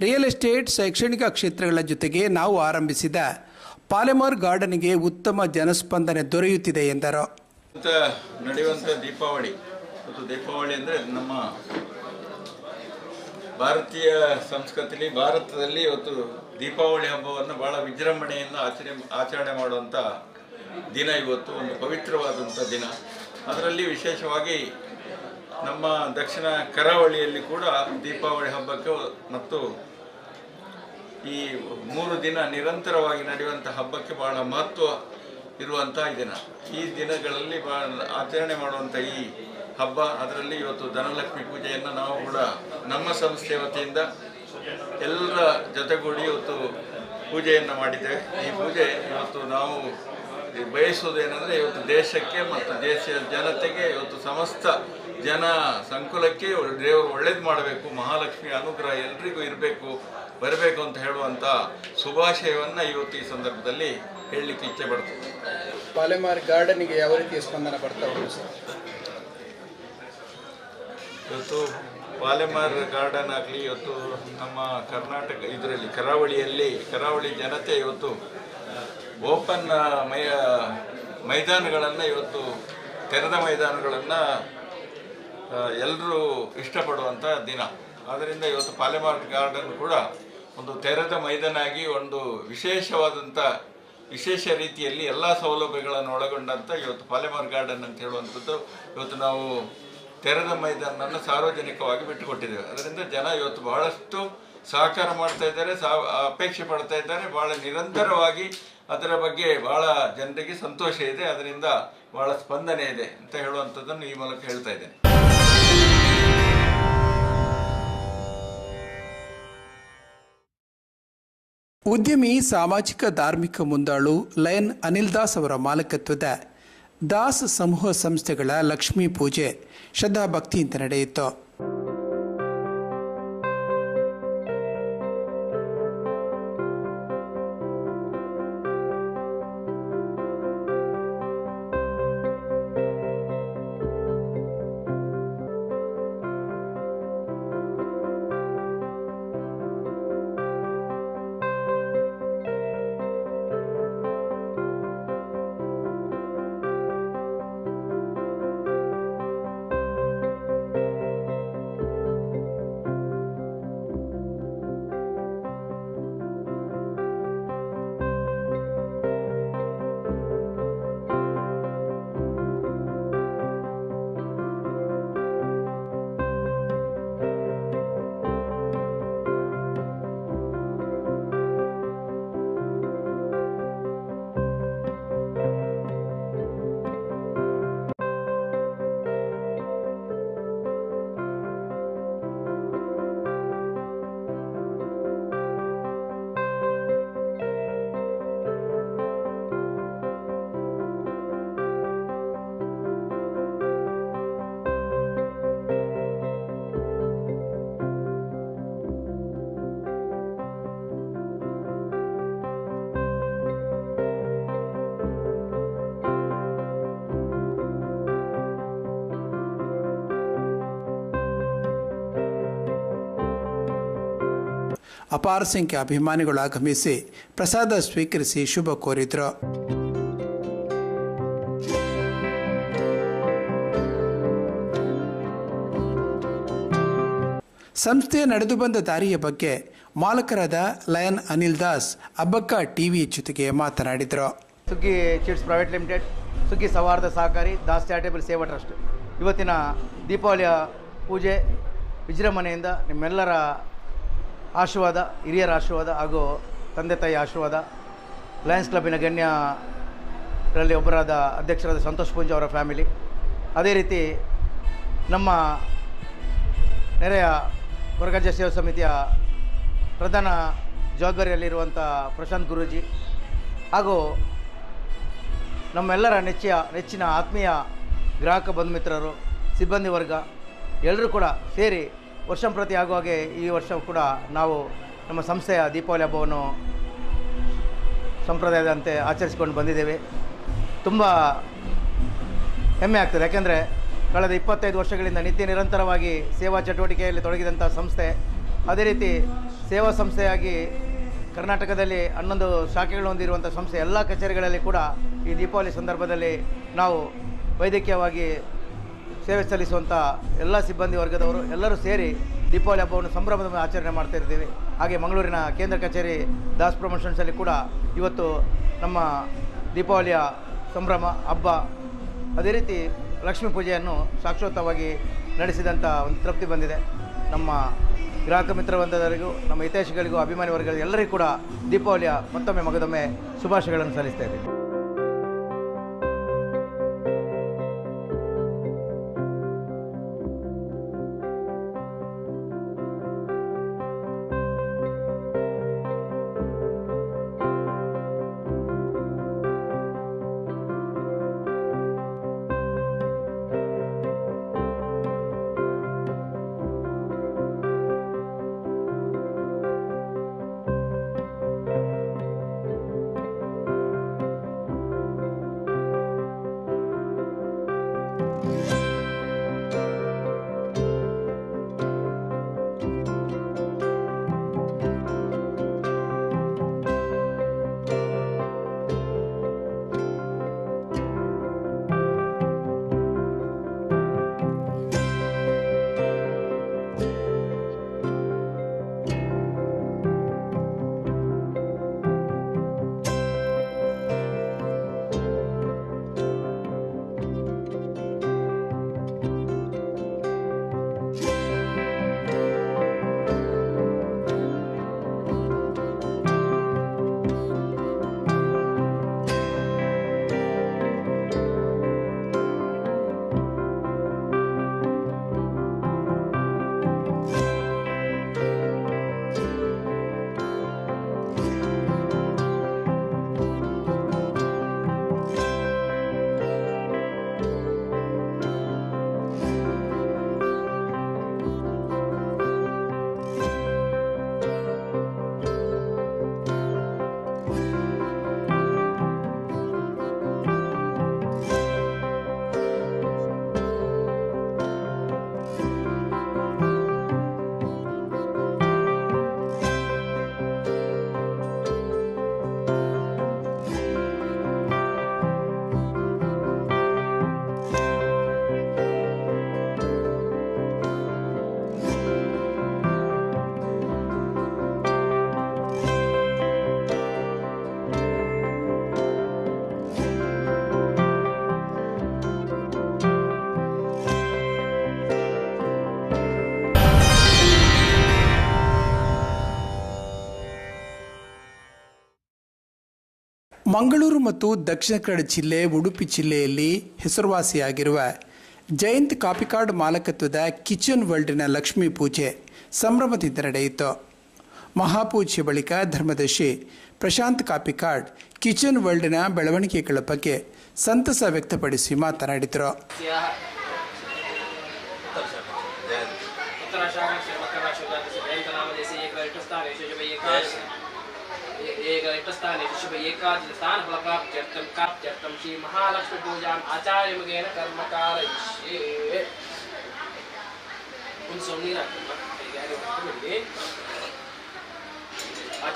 Speaker 1: ರಿಯಲ್ ಎಸ್ಟೇಟ್, ಶೈಕ್ಷಣಿಕ ಕ್ಷೇತ್ರಗಳ ಜೊತೆಗೆ ನಾವು ಆರಂಭಿಸಿದ ಪಾಲೆಮಾರ್ ಗಾರ್ಡನ್ಗೆ ಉತ್ತಮ ಜನಸ್ಪಂದನೆ ದೊರೆಯುತ್ತಿದೆ ಎಂದರು.
Speaker 5: ನಡೆಯುವಂಥ ದೀಪಾವಳಿ ಮತ್ತು ದೀಪಾವಳಿ ಅಂದರೆ ನಮ್ಮ ಭಾರತೀಯ ಸಂಸ್ಕೃತಿಯಲ್ಲಿ, ಭಾರತದಲ್ಲಿ ಇವತ್ತು ದೀಪಾವಳಿ ಹಬ್ಬವನ್ನು ಬಹಳ ವಿಜೃಂಭಣೆಯಿಂದ ಆಚರಣೆ ಮಾಡುವಂಥ ದಿನ. ಇವತ್ತು ಒಂದು ಪವಿತ್ರವಾದಂಥ ದಿನ. ಅದರಲ್ಲಿ ವಿಶೇಷವಾಗಿ ನಮ್ಮ ದಕ್ಷಿಣ ಕರಾವಳಿಯಲ್ಲಿ ಕೂಡ ದೀಪಾವಳಿ ಹಬ್ಬಕ್ಕೆ ಮತ್ತು ಈ 3 ದಿನ ನಿರಂತರವಾಗಿ ನಡೆಯುವಂಥ ಹಬ್ಬಕ್ಕೆ ಬಹಳ ಮಹತ್ವ ಇರುವಂಥ ದಿನ. ಈ ದಿನಗಳಲ್ಲಿ ಆಚರಣೆ ಮಾಡುವಂಥ ಈ ಹಬ್ಬ, ಅದರಲ್ಲಿ ಇವತ್ತು ಧನಲಕ್ಷ್ಮಿ ಪೂಜೆಯನ್ನು ನಾವು ಕೂಡ ನಮ್ಮ ಸಂಸ್ಥೆ ವತಿಯಿಂದ ಎಲ್ಲರ ಜೊತೆಗೂಡಿ ಇವತ್ತು ಪೂಜೆಯನ್ನು ಮಾಡಿದ್ದೇವೆ. ಈ ಪೂಜೆ ಇವತ್ತು ನಾವು ಬಯಸುವುದೇನೆಂದರೆ ಇವತ್ತು ದೇಶಕ್ಕೆ ಮತ್ತು ದೇಶದ ಜನತೆಗೆ, ಇವತ್ತು ಸಮಸ್ತ ಜನ ಸಂಕುಲಕ್ಕೆ ದೇವರು ಒಳ್ಳೇದು ಮಾಡಬೇಕು, ಮಹಾಲಕ್ಷ್ಮಿ ಅನುಗ್ರಹ ಎಲ್ರಿಗೂ ಬರಬೇಕು ಅಂತ ಹೇಳುವಂಥ ಶುಭಾಶಯವನ್ನು ಇವತ್ತು ಈ ಸಂದರ್ಭದಲ್ಲಿ ಹೇಳಲಿಕ್ಕೆ ಇಚ್ಛೆ ಪಡ್ತದೆ.
Speaker 1: ಪಾಲೆಮಾರ್ ಗಾರ್ಡನ್ಗೆ ಯಾವ ರೀತಿಯ ಸ್ಪಂದನ ಬರ್ತಾ ಉಂಟು ಸರ್?
Speaker 5: ಇವತ್ತು ಪಾಲೆಮಾರ್ ಗಾರ್ಡನ್ ಆಗಲಿ, ಇವತ್ತು ನಮ್ಮ ಕರ್ನಾಟಕ ಇದರಲ್ಲಿ ಕರಾವಳಿ ಜನತೆ ಇವತ್ತು ಓಪನ್ ಮೈದಾನಗಳನ್ನು, ಇವತ್ತು ತೆರೆದ ಮೈದಾನಗಳನ್ನು ಎಲ್ಲರೂ ಇಷ್ಟಪಡುವಂಥ ದಿನ. ಆದ್ದರಿಂದ ಇವತ್ತು ಪಾಲೆಮಾರ್ ಗಾರ್ಡನ್ ಕೂಡ ಒಂದು ತೆರೆದ ಮೈದಾನ ಆಗಿ ಒಂದು ವಿಶೇಷ ರೀತಿಯಲ್ಲಿ ಎಲ್ಲ ಸೌಲಭ್ಯಗಳನ್ನು ಒಳಗೊಂಡಂಥ ಇವತ್ತು ಪಾಲೆಮಾರ್ ಗಾರ್ಡನ್ ಅಂತ ಹೇಳುವಂಥದ್ದು ಇವತ್ತು ನಾವು ತೆರೆದ ಮೈದಾನವನ್ನು ಸಾರ್ವಜನಿಕವಾಗಿ ಬಿಟ್ಟುಕೊಟ್ಟಿದ್ದೇವೆ. ಅದರಿಂದ ಜನ ಇವತ್ತು ಬಹಳಷ್ಟು ಸಹಕಾರ ಮಾಡ್ತಾ ಇದ್ದಾರೆ, ಅಪೇಕ್ಷೆ ಪಡ್ತಾ ಇದ್ದಾರೆ. ಬಹಳ ನಿರಂತರವಾಗಿ ಅದರ ಬಗ್ಗೆ ಬಹಳ ಜನರಿಗೆ ಸಂತೋಷ ಇದೆ, ಅದರಿಂದ ಬಹಳ ಸ್ಪಂದನೆ ಇದೆ ಅಂತ ಹೇಳುವಂಥದ್ದನ್ನು ಈ ಮೂಲಕ ಹೇಳ್ತಾ ಇದ್ದೇನೆ.
Speaker 1: ಉದ್ಯಮಿ, ಸಾಮಾಜಿಕ ಧಾರ್ಮಿಕ ಮುಂದಾಳು ಲಯನ್ ಅನಿಲ್ ದಾಸ್ ಅವರ ಮಾಲಕತ್ವದ ದಾಸ್ ಸಮೂಹ ಸಂಸ್ಥೆಗಳ ಲಕ್ಷ್ಮೀ ಪೂಜೆ ಶ್ರದ್ಧಾಭಕ್ತಿಯಿಂದ ನಡೆಯಿತು. ಅಪಾರ ಸಂಖ್ಯೆ ಅಭಿಮಾನಿಗಳು ಆಗಮಿಸಿ ಪ್ರಸಾದ ಸ್ವೀಕರಿಸಿ ಶುಭ ಕೋರಿದರು. ಸಂಸ್ಥೆ ನಡೆದು ಬಂದ ದಾರಿಯ ಬಗ್ಗೆ ಮಾಲಕರಾದ ಲಯನ್ ಅನಿಲ್ ದಾಸ್ ಅಬ್ಬಕ್ಕ ಟಿವಿ ಜೊತೆಗೆ ಮಾತನಾಡಿದರು.
Speaker 6: ಸುಗ್ಗಿ ಚಿಟ್ಸ್ ಪ್ರೈವೇಟ್ ಲಿಮಿಟೆಡ್, ಸುಗ್ಗಿ ಸೌಹಾರ್ದ ಸಹಕಾರಿ, ದಾಸ್ ಚಾರಿಟೇಬಲ್ ಸೇವಾ ಟ್ರಸ್ಟ್ ಇವತ್ತಿನ ದೀಪಾವಳಿಯ ಪೂಜೆ ವಿಜೃಂಭಣೆಯಿಂದ ನಿಮ್ಮೆಲ್ಲರ ಆಶೀರ್ವಾದ, ಹಿರಿಯರ ಆಶೀರ್ವಾದ ಹಾಗೂ ತಂದೆ ತಾಯಿ ಆಶೀರ್ವಾದ, ಲಯನ್ಸ್ ಕ್ಲಬ್ಬಿನ ಗಣ್ಯರಲ್ಲಿ ಒಬ್ಬರಾದ ಅಧ್ಯಕ್ಷರಾದ ಸಂತೋಷ್ ಪುಂಜ್ ಅವರ ಫ್ಯಾಮಿಲಿ, ಅದೇ ರೀತಿ ನಮ್ಮ ನೆರೆಯ ಕೊರಗಜ್ಜ ಸೇವಾ ಸಮಿತಿಯ ಪ್ರಧಾನ ಜವಾಬ್ದಾರಿಯಲ್ಲಿರುವಂಥ ಪ್ರಶಾಂತ್ ಗುರೂಜಿ ಹಾಗೂ ನಮ್ಮೆಲ್ಲರ ನೆಚ್ಚಿನ ಆತ್ಮೀಯ ಗ್ರಾಹಕ ಬಂಧುಮಿತ್ರರು, ಸಿಬ್ಬಂದಿ ವರ್ಗ ಎಲ್ಲರೂ ಕೂಡ ಸೇರಿ ವರ್ಷಂಪ್ರತಿ ಆಗುವ ಹಾಗೆ ಈ ವರ್ಷ ಕೂಡ ನಾವು ನಮ್ಮ ಸಂಸ್ಥೆಯ ದೀಪಾವಳಿ ಹಬ್ಬವನ್ನು ಸಂಪ್ರದಾಯದಂತೆ ಆಚರಿಸಿಕೊಂಡು ಬಂದಿದ್ದೇವೆ. ತುಂಬ ಹೆಮ್ಮೆ ಆಗ್ತದೆ. ಯಾಕೆಂದರೆ ಕಳೆದ 25 ವರ್ಷಗಳಿಂದ ನಿತ್ಯ ನಿರಂತರವಾಗಿ ಸೇವಾ ಚಟುವಟಿಕೆಯಲ್ಲಿ ತೊಡಗಿದಂಥ ಸಂಸ್ಥೆ, ಅದೇ ರೀತಿ ಸೇವಾ ಸಂಸ್ಥೆಯಾಗಿ ಕರ್ನಾಟಕದಲ್ಲಿ 11 ಶಾಖೆಗಳು ಹೊಂದಿರುವಂಥ ಸಂಸ್ಥೆ ಎಲ್ಲ ಕಚೇರಿಗಳಲ್ಲಿ ಕೂಡ ಈ ದೀಪಾವಳಿ ಸಂದರ್ಭದಲ್ಲಿ ನಾವು ವೈದ್ಯಕೀಯವಾಗಿ ಸೇವೆ ಸಲ್ಲಿಸುವಂಥ ಎಲ್ಲ ಸಿಬ್ಬಂದಿ ವರ್ಗದವರು ಎಲ್ಲರೂ ಸೇರಿ ದೀಪಾವಳಿ ಹಬ್ಬವನ್ನು ಸಂಭ್ರಮದ ಆಚರಣೆ ಮಾಡ್ತಾ ಇದ್ದೀವಿ. ಹಾಗೆ ಮಂಗಳೂರಿನ ಕೇಂದ್ರ ಕಚೇರಿ ದಾಸ್ ಪ್ರಮೋಷನ್ಸಲ್ಲಿ ಕೂಡ ಇವತ್ತು ನಮ್ಮ ದೀಪಾವಳಿಯ ಸಂಭ್ರಮ ಹಬ್ಬ, ಅದೇ ರೀತಿ ಲಕ್ಷ್ಮೀ ಪೂಜೆಯನ್ನು ಶಾಶ್ವತವಾಗಿ ನಡೆಸಿದಂಥ ಒಂದು ತೃಪ್ತಿ ಬಂದಿದೆ. ನಮ್ಮ ಗ್ರಾಹಕ ಮಿತ್ರವೃಂದದವರಿಗೂ, ನಮ್ಮ ಹಿತೈಷಿಗಳಿಗೂ, ಅಭಿಮಾನಿ ವರ್ಗಗಳಿಗೂ ಎಲ್ಲರಿಗೂ ಕೂಡ ದೀಪಾವಳಿಯ ಮತ್ತೊಮ್ಮೆ ಮಗದೊಮ್ಮೆ ಶುಭಾಶಯಗಳನ್ನು ಸಲ್ಲಿಸ್ತಾ ಇದ್ದೀವಿ.
Speaker 1: ಮಂಗಳೂರು ಮತ್ತು ದಕ್ಷಿಣ ಕನ್ನಡ ಜಿಲ್ಲೆ, ಉಡುಪಿ ಜಿಲ್ಲೆಯಲ್ಲಿ ಹೆಸರುವಾಸಿಯಾಗಿರುವ ಜಯಂತ್ ಕಾಪಿಕಾಡ್ ಮಾಲಕತ್ವದ ಕಿಚನ್ ವರ್ಲ್ಡ್ನ ಲಕ್ಷ್ಮೀ ಪೂಜೆ ಸಂಭ್ರಮದಿಂದ ನಡೆಯಿತು. ಮಹಾಪೂಜೆ ಬಳಿಕ ಧರ್ಮದರ್ಶಿ ಪ್ರಶಾಂತ್ ಕಾಪಿಕಾಡ್ ಕಿಚನ್ ವರ್ಲ್ಡ್ನ ಬೆಳವಣಿಗೆಗಳ ಬಗ್ಗೆ ಸಂತಸ ವ್ಯಕ್ತಪಡಿಸಿ ಮಾತನಾಡಿದರು.
Speaker 7: एक स्थाने शुभ एकादश स्थान फल प्राप्त्यर्थम श्री महालक्ष्मी पूजाम आचार्य मगेन कर्म कारयिष्ये उन सोनी रखना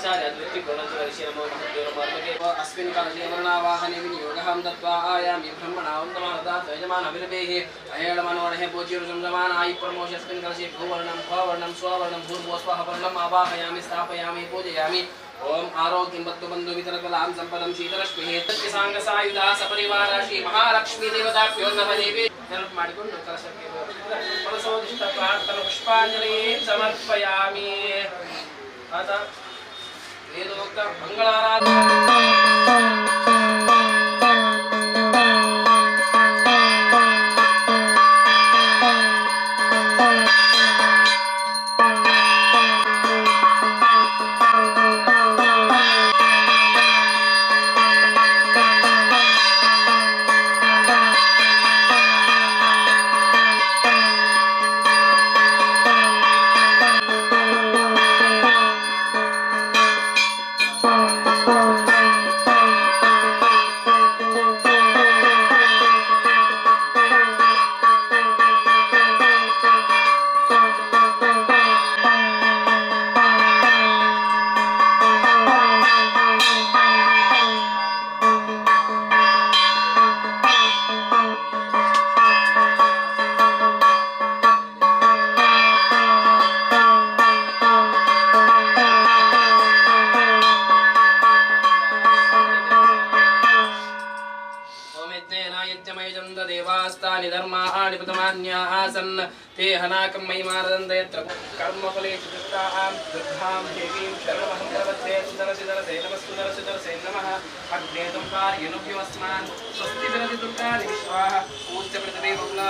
Speaker 7: आचार्य अद्वैति गुणचर्षि नमो महद्योर्मर्मगे अस्मिन् कलशे वर्णावाहने विनियोगहं दत्त्वा आयामि ब्रह्मणां दमानदात् यजमान अभिर्वेहि अहेळमनोणहे पूज्यरुजमान आयि प्रमोषस्मिन् कलशे भूवर्णं भवर्णं स्ववर्णं भूर्भुवस्वः वर्णम् आवाहयामि स्थापयामि पूजयामि ओम आरोग्यं बद्धबन्धु वितरकलां सम्पदं शीतलक्ष्मीः तत्साङ्गसायुधा सपरिवार श्री महालक्ष्मी देवताभ्यो नमः देवी ನೆನಪು ಮಾಡಿಕೊಂಡು ಕಲಶಕ್ಕೆ ಫಲಸೋದಿಷ್ಟ ಪ್ರಾರ್ಥನಾ ಪುಷ್ಪಾಂಜಲಿ ಸಮರ್ಪಯಾಮಿ ಅತ ವೇದೋಕ್ತ ಮಂಗಳಾರಾಧನೆ आसन् ते हनाकं महिमारदन्त यत्र कर्मफलेषु दुष्टां दुर्गां देवीं शरणमहं प्रपद्ये सुदरसिदरसे नमस्तुदरसिदरसे नमः अग्ने त्वं पारयनुभ्यमस्मान् स्वस्ति विरति दुर्गाणि विश्वाः पूज्य पृथिवी बहुला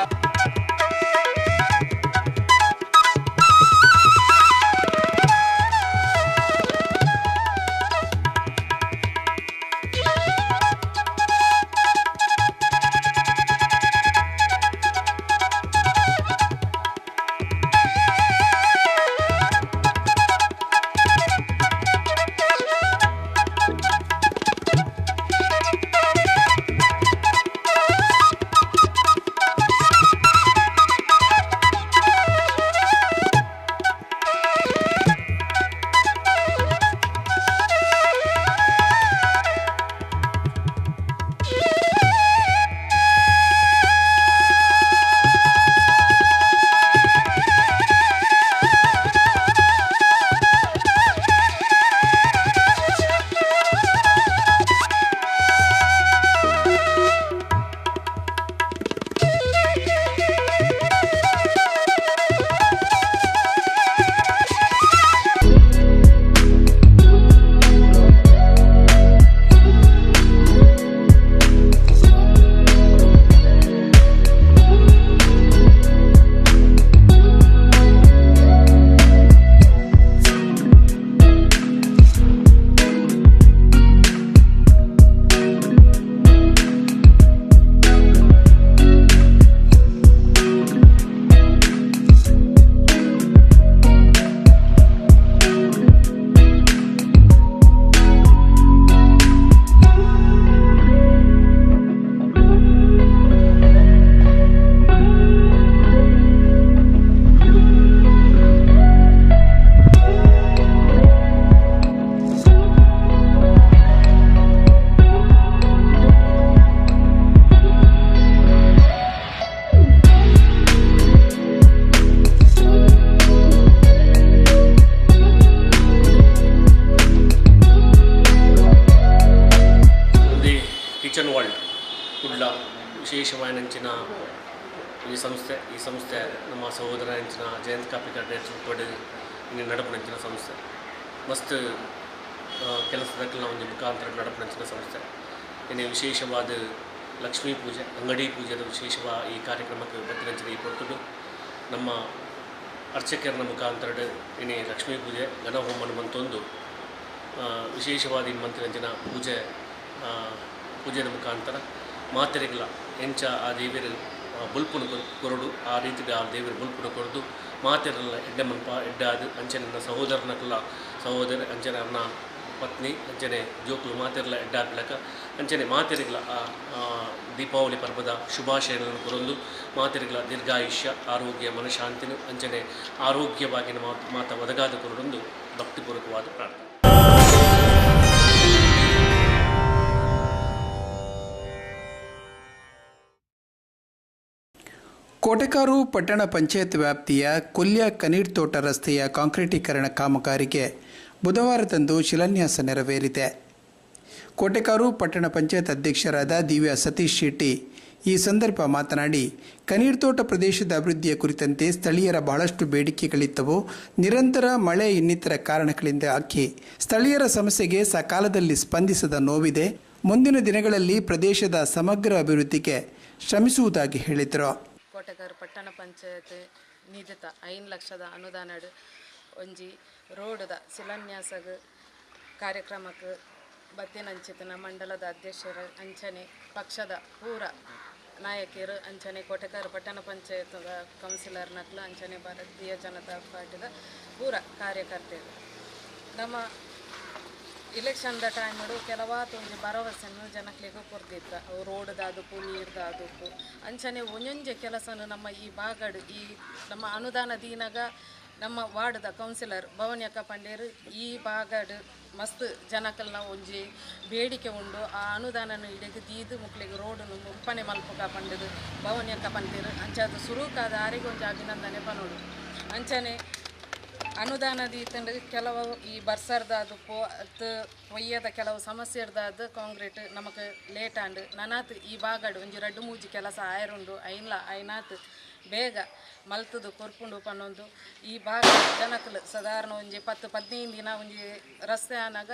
Speaker 8: ಕಿಚನ್ ವರ್ಲ್ಡ್ ಕುಡ್ಲ ವಿಶೇಷವಾದಂಚಿನ ಈ ಸಂಸ್ಥೆ ನಮ್ಮ ಸಹೋದರ ಹೆಂಚಿನ ಜಯಂತ್ ಕಾಪಿಕರ್ ನೇತೃತ್ವದ ಇನ್ನು ನಡಪನಂಚಿನ ಸಂಸ್ಥೆ ಮಸ್ತ್ ಕೆಲಸದಕ್ಕೆಲ್ಲ ಒಂದು ಮುಖಾಂತರ ನಡಪನಂಚಿನ ಸಂಸ್ಥೆ ಇನ್ನು ವಿಶೇಷವಾದ ಲಕ್ಷ್ಮೀ ಪೂಜೆ ಅಂಗಡಿ ಪೂಜೆದ ವಿಶೇಷವಾದ ಈ ಕಾರ್ಯಕ್ರಮಕ್ಕೆ ಬತ್ತಿನಂಚಿನ ಈ ಕೊಟ್ಟು ನಮ್ಮ ಅರ್ಚಕರ ಮುಖಾಂತರ ಇನ್ನು ಲಕ್ಷ್ಮೀ ಪೂಜೆ ಗಣಹೋಮನ ಮಂತೊಂದು ವಿಶೇಷವಾದ ಇನ್ನು ಮಂತ್ರಿನಂಚಿನ ಪೂಜೆಯ ಮುಖಾಂತರ ಮಾತೆರೆಗಳ ಎಂಚ ಆ ದೇವಿರ ಬುಲ್ಪುನ ಕೊರಡು ಆ ರೀತಿಗೆ ಆ ದೇವಿರ ಬುಲ್ಪುನ ಕೊರದು ಮಾತೆರೆಲ್ಲ ಎಡ್ಡೆಮನ್ಪ ಎಡ್ಡಾದು ಅಂಚನ ಸಹೋದರನಕಲ್ಲ ಸಹೋದರ ಅಂಚನ ಪತ್ನಿ ಅಂಚನೆ ಜೋಕುಲು ಮಾತೆರೆಲ್ಲ ಎಡ್ಡಾಪಿಲಕ ಅಂಚನೆ ಮಾತೆರೆಗಳ ದೀಪಾವಳಿ ಪರ್ವದ ಶುಭಾಶಯಗಳನ್ನು ಕೊರೊಂದು ಮಾತೆರೆಗಳ ದೀರ್ಘಾಯುಷ್ಯ ಆರೋಗ್ಯ ಮನಶಾಂತಿನು ಅಂಚನೆ ಆರೋಗ್ಯವಾಗಿ ಮಾತ ಒದಗಾದ ಕೊರಡೊಂದು ಭಕ್ತಿಪೂರ್ವಕವಾದ ಪ್ರಾರ್ಥನೆ.
Speaker 1: ಕೋಟೆಕಾರು ಪಟ್ಟಣ ಪಂಚಾಯತ್ ವ್ಯಾಪ್ತಿಯ ಕೊಲ್ಯ ಕನೀರ್ತೋಟ ರಸ್ತೆಯ ಕಾಂಕ್ರೀಟೀಕರಣ ಕಾಮಗಾರಿಗೆ ಬುಧವಾರದಂದು ಶಿಲಾನ್ಯಾಸ ನೆರವೇರಿದೆ. ಕೋಟೆಕಾರು ಪಟ್ಟಣ ಪಂಚಾಯತ್ ಅಧ್ಯಕ್ಷರಾದ ದಿವ್ಯಾ ಸತೀಶ್ ಶೆಟ್ಟಿ ಈ ಸಂದರ್ಭ ಮಾತನಾಡಿ, ಕನೀರ್ತೋಟ ಪ್ರದೇಶದ ಅಭಿವೃದ್ಧಿಯ ಕುರಿತಂತೆ ಸ್ಥಳೀಯರ ಬಹಳಷ್ಟು ಬೇಡಿಕೆಗಳಿದ್ದವು. ನಿರಂತರ ಮಳೆ ಇನ್ನಿತರ ಕಾರಣಗಳಿಂದಾಗಿ ಸ್ಥಳೀಯರ ಸಮಸ್ಯೆಗೆ ಸಕಾಲದಲ್ಲಿ ಸ್ಪಂದಿಸದ ನೋವಿದೆ. ಮುಂದಿನ ದಿನಗಳಲ್ಲಿ ಪ್ರದೇಶದ ಸಮಗ್ರ ಅಭಿವೃದ್ಧಿಗೆ ಶ್ರಮಿಸುವುದಾಗಿ ಹೇಳಿದರು.
Speaker 9: ಕೋಟೆಕಾರು ಪಟ್ಟಣ ಪಂಚಾಯತ್ ನಿಧಿತ 5 ಲಕ್ಷದ ಅನುದಾನ ಒಂಜಿ ರೋಡ್ದ ಶಿಲಾನ್ಯಾಸ ಕಾರ್ಯಕ್ರಮಕ್ಕೆ ಬತ್ತಿನಂಚಿತನ ಮಂಡಲದ ಅಧ್ಯಕ್ಷರ ಅಂಚನೆ ಪಕ್ಷದ ಪೂರ ನಾಯಕಿಯರು ಅಂಚನೆ ಕೋಟೆಕಾರು ಪಟ್ಟಣ ಪಂಚಾಯತ್ ಕೌನ್ಸಿಲರ್ ನಕ್ಲು ಅಂಚನೆ ಭಾರತೀಯ ಜನತಾ ಪಾರ್ಟಿದ ಪೂರ ಕಾರ್ಯಕರ್ತರು ನಮ್ಮ ಇಲೆಕ್ಷನ್ದ ಟೈಮಡು ಕೆಲವಾತು ಒಂಜಿ ಭರವಸೆಯನ್ನು ಜನಕ್ಲಿಗೂ ಕೊಡ್ತಿದ್ರು. ಅವು ರೋಡ್ದಾದಕ್ಕೂ ನೀರ್ದಾದಕ್ಕೂ ಅಂಚನೆ ಒಂಜೊಂಜೆ ಕೆಲಸನು ನಮ್ಮ ಈ ಬಾಗಡು ಈ ನಮ್ಮ ಅನುದಾನ ದೀನಾಗ ನಮ್ಮ ವಾರ್ಡ್ದ ಕೌನ್ಸಿಲರ್ ಭವನ್ಯಕ್ಕ ಪಂಡೇರು ಈ ಬಾಗಡು ಮಸ್ತ್ ಜನಕಲ್ನ ಒಂಜಿ ಬೇಡಿಕೆ ಉಂಡು. ಆ ಅನುದಾನನ ಹಿಡಿದು ದೀದು ಮುಕ್ಳಿಗೆ ರೋಡನ್ನು ಮುಪ್ಪನೆ ಮಲ್ಪಕ ಪಂಡದು ಭವನ್ಯಕ್ಕ ಪಂಡೇರು ಅಂಚದು ಸುರುಕಾದ ಆರಿಗೆ ಒಂಜಿ ಅಭಿನಂದನೆ ಪನೋಡು. ಅಂಚನೆ ಅನುದಾನ ದೀತಂಡು ಕೆಲವು ಈ ಬರ್ಸರ್ದಾದಪ್ಪು ಅದು ಒಯ್ಯದ ಕೆಲವು ಸಮಸ್ಯೆ ಇರ್ದಾದ ಕಾಂಕ್ರೀಟ್ ನಮಗೆ ಲೇಟ್ ಆಂಡು ನನಾತ್ ಈ ಬಾಗಡು ಒಂಜಿ 2-3 ಕೆಲಸ ಆಯರುಂಡು ಐನಾತ್ ಬೇಗ ಮಲ್ತದು ಕೊರ್ಪುಂಡು ಪನ್ನೊಂದು ಈ ಭಾಗ ಜನಕಲು ಸಾಧಾರಣ ಒಂಜಿ 10-15 ದಿನ ಒಂಜಿ ರಸ್ತೆ ಆನಾಗ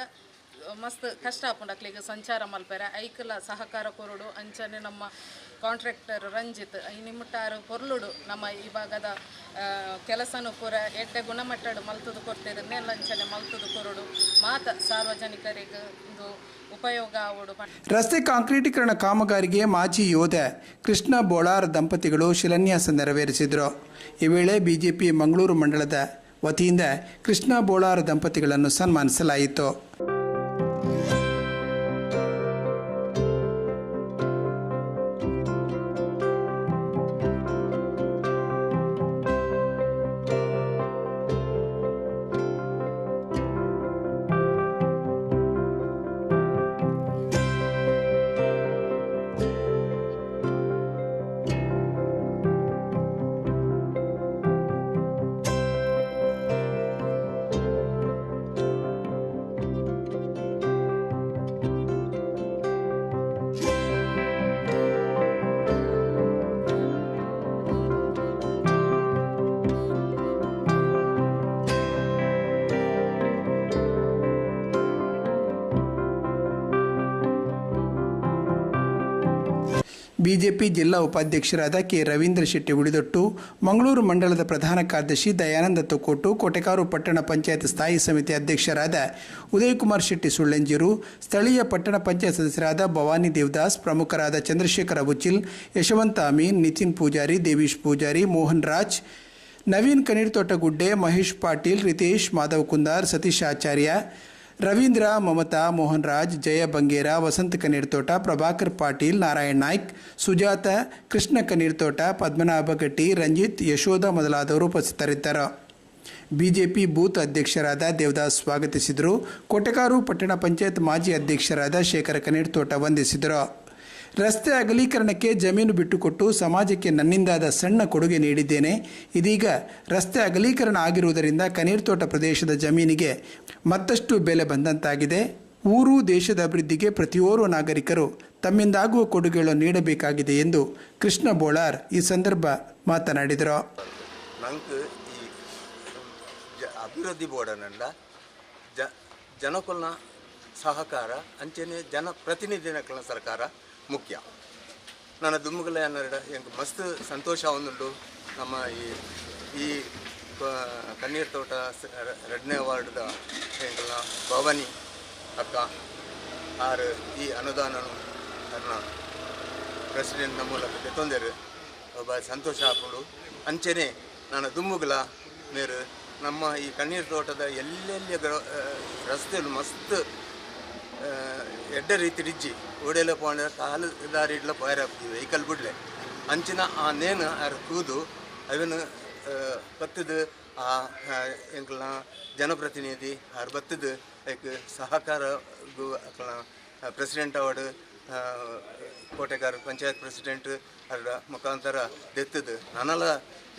Speaker 9: ಮಸ್ತ್ ಕಷ್ಟ ಆಪುಂಡು ಸಂಚಾರ ಮಲ್ಪೆರೆ ಐಕಲ ಸಹಕಾರ ಕೊರಡು. ಅಂಚನೆ ನಮ್ಮ ಕಾಂಟ್ರಾಕ್ಟರ್ ರಂಜಿತ್ ಈ ನಿಮ್ಮಟ್ಟಾರು ಕೊರ್ಲುಡು ನಮ್ಮ ಈ ಭಾಗದ ಕೆಲಸನೂ ಪೂರ ಎಡ್ಡೆ ಗುಣಮಟ್ಟಡು ಮಲ್ತದು ಕೊಡ್ತೇವೆ ನೆಲ್ಲ ಅಂಚನೆ ಮಲ್ತದು ಕೊರಡು ಮಾತ ಸಾರ್ವಜನಿಕರಿಗೆ ಒಂದು ಉಪಯೋಗ ಆವಡು.
Speaker 1: ರಸ್ತೆ ಕಾಂಕ್ರೀಟೀಕರಣ ಕಾಮಗಾರಿಗೆ ಮಾಜಿ ಯೋಧ ಕೃಷ್ಣ ಬೋಳಾರ್ ದಂಪತಿಗಳು ಶಿಲಾನ್ಯಾಸ ನೆರವೇರಿಸಿದರು. ಈ ವೇಳೆ ಬಿಜೆಪಿ ಮಂಗಳೂರು ಮಂಡಳದ ವತಿಯಿಂದ ಕೃಷ್ಣ ಬೋಳಾರ್ ದಂಪತಿಗಳನ್ನು ಸನ್ಮಾನಿಸಲಾಯಿತು. ಬಿಜೆಪಿ ಜಿಲ್ಲಾ ಉಪಾಧ್ಯಕ್ಷರಾದ ಕೆ ರವೀಂದ್ರ ಶೆಟ್ಟಿ ಉಳಿದೊಟ್ಟು, ಮಂಗಳೂರು ಮಂಡಲದ ಪ್ರಧಾನ ಕಾರ್ಯದರ್ಶಿ ದಯಾನಂದ ತೊಕ್ಕೋಟು, ಕೋಟೆಕಾರು ಪಟ್ಟಣ ಪಂಚಾಯತ್ ಸ್ಥಾಯಿ ಸಮಿತಿ ಅಧ್ಯಕ್ಷರಾದ ಉದಯಕುಮಾರ್ ಶೆಟ್ಟಿ ಸುಳ್ಳೆಂಜೂರು, ಸ್ಥಳೀಯ ಪಟ್ಟಣ ಪಂಚಾಯತ್ ಸದಸ್ಯರಾದ ಭವಾನಿ ದೇವದಾಸ್, ಪ್ರಮುಖರಾದ ಚಂದ್ರಶೇಖರ ಬುಚಿಲ್, ಯಶವಂತ ಅಮೀನ್, ನಿತಿನ್ ಪೂಜಾರಿ, ದೇವೀಶ್ ಪೂಜಾರಿ, ಮೋಹನ್ ರಾಜ್, ನವೀನ್ ಕನೀರ್ತೋಟಗುಡ್ಡೆ, ಮಹೇಶ್ ಪಾಟೀಲ್, ರಿತೇಶ್, ಮಾಧವ್ ಕುಂದಾರ್, ಸತೀಶ್ ಆಚಾರ್ಯ, ರವೀಂದ್ರ, ಮಮತಾ, ಮೋಹನ್ ರಾಜ್, ಜಯ ಬಂಗೇರ, ವಸಂತ ಕನೀರ್ತೋಟ, ಪ್ರಭಾಕರ್ ಪಾಟೀಲ್, ನಾರಾಯಣ್ ನಾಯ್ಕ್, ಸುಜಾತ, ಕೃಷ್ಣ ಕನೀರ್ತೋಟ, ಪದ್ಮನಾಭ ಗಟ್ಟಿ, ರಂಜಿತ್, ಯಶೋಧ ಮೊದಲಾದವರು ಉಪಸ್ಥಿತರಿದ್ದರು. ಬಿಜೆಪಿ ಬೂತ್ ಅಧ್ಯಕ್ಷರಾದ ದೇವದಾಸ್ ಸ್ವಾಗತಿಸಿದರು. ಕೋಟೆಕಾರು ಪಟ್ಟಣ ಪಂಚಾಯತ್ ಮಾಜಿ ಅಧ್ಯಕ್ಷರಾದ ಶೇಖರ ಕನೀರ್ತೋಟ ವಂದಿಸಿದರು. ರಸ್ತೆ ಅಗಲೀಕರಣಕ್ಕೆ ಜಮೀನು ಬಿಟ್ಟುಕೊಟ್ಟು ಸಮಾಜಕ್ಕೆ ನನ್ನಿಂದಾದ ಸಣ್ಣ ಕೊಡುಗೆ ನೀಡಿದ್ದೇನೆ. ಇದೀಗ ರಸ್ತೆ ಅಗಲೀಕರಣ ಆಗಿರುವುದರಿಂದ ಕನೀರ್ತೋಟ ಪ್ರದೇಶದ ಜಮೀನಿಗೆ ಮತ್ತಷ್ಟು ಬೆಲೆ ಬಂದಂತಾಗಿದೆ. ಊರು ದೇಶದ ಅಭಿವೃದ್ಧಿಗೆ ಪ್ರತಿಯೋರ್ವ ನಾಗರಿಕರು ತಮ್ಮಿಂದಾಗುವ ಕೊಡುಗೆಗಳನ್ನು ನೀಡಬೇಕಾಗಿದೆ ಎಂದು ಕೃಷ್ಣ ಬೋಳಾರ್ ಈ ಸಂದರ್ಭ ಮಾತನಾಡಿದರು.
Speaker 10: ನಂಗೆ ಈ ಅಭಿವೃದ್ಧಿ ಬೋರ್ಡನಲ್ಲ ಜನಕಲ್ನ ಸಹಕಾರ ಅಂಚನೆ ಜನಪ್ರತಿನಿಧಿಗಳ ಸರ್ಕಾರ ಮುಖ್ಯ. ನನ್ನ ದುಮ್ಮಗಲ ಅನ್ನರಡ ಎಂಗೆ ಮಸ್ತ್ ಸಂತೋಷ ಒಂದುಂಡು. ನಮ್ಮ ಈ ಕಣ್ಣೀರ್ತೋಟ 2ನೇ ವಾರ್ಡ್ದ ಎಂಕಲ್ನ ಭವಾನಿ ಅಕ್ಕ ಆರು ಈ ಅನುದಾನನು ಅನ್ನ ಪ್ರೆಸಿಡೆಂಟ್ನ ಮೂಲಕ ತೊಂದರೆ ಒಬ್ಬ ಸಂತೋಷ ಹಾಕೊಂಡು ಅಂಚನೆ ನನ್ನ ದುಮ್ಮಗಲ ನೀರು ನಮ್ಮ ಈ ಕಣ್ಣೀರ್ತೋಟದ ಎಲ್ಲೆಲ್ಲಿ ರಸ್ತೆಯಲ್ಲಿ ಮಸ್ತ್ ಎಡ್ಡ ರೀತಿ ರಿಜ್ಜಿ ಓಡೆಲ್ಲ ಪೋಂಡ ಕಾಲು ದಾರಿ ಇಡ್ಲ ಪೈರಾಗ್ತೀವಿ ವೆಹಿಕಲ್ ಬಿಡ್ಲೆ ಅಂಚಿನ ಆ ನೇನು ಅರ್ ಕೂದು ಅವನು ಬತ್ತದು ಆ ಎಂಕಲ್ನ ಜನಪ್ರತಿನಿಧಿ ಅವ್ರು ಬತ್ತದು ಲೈಕ್ ಸಹಕಾರ ಪ್ರೆಸಿಡೆಂಟ್ ಅವಾರ್ಡ್ ಕೋಟೆಗಾರ ಪಂಚಾಯತ್ ಪ್ರೆಸಿಡೆಂಟ್ ಅದರ ಮುಖಾಂತರ ದೆತ್ತದು ನನಲ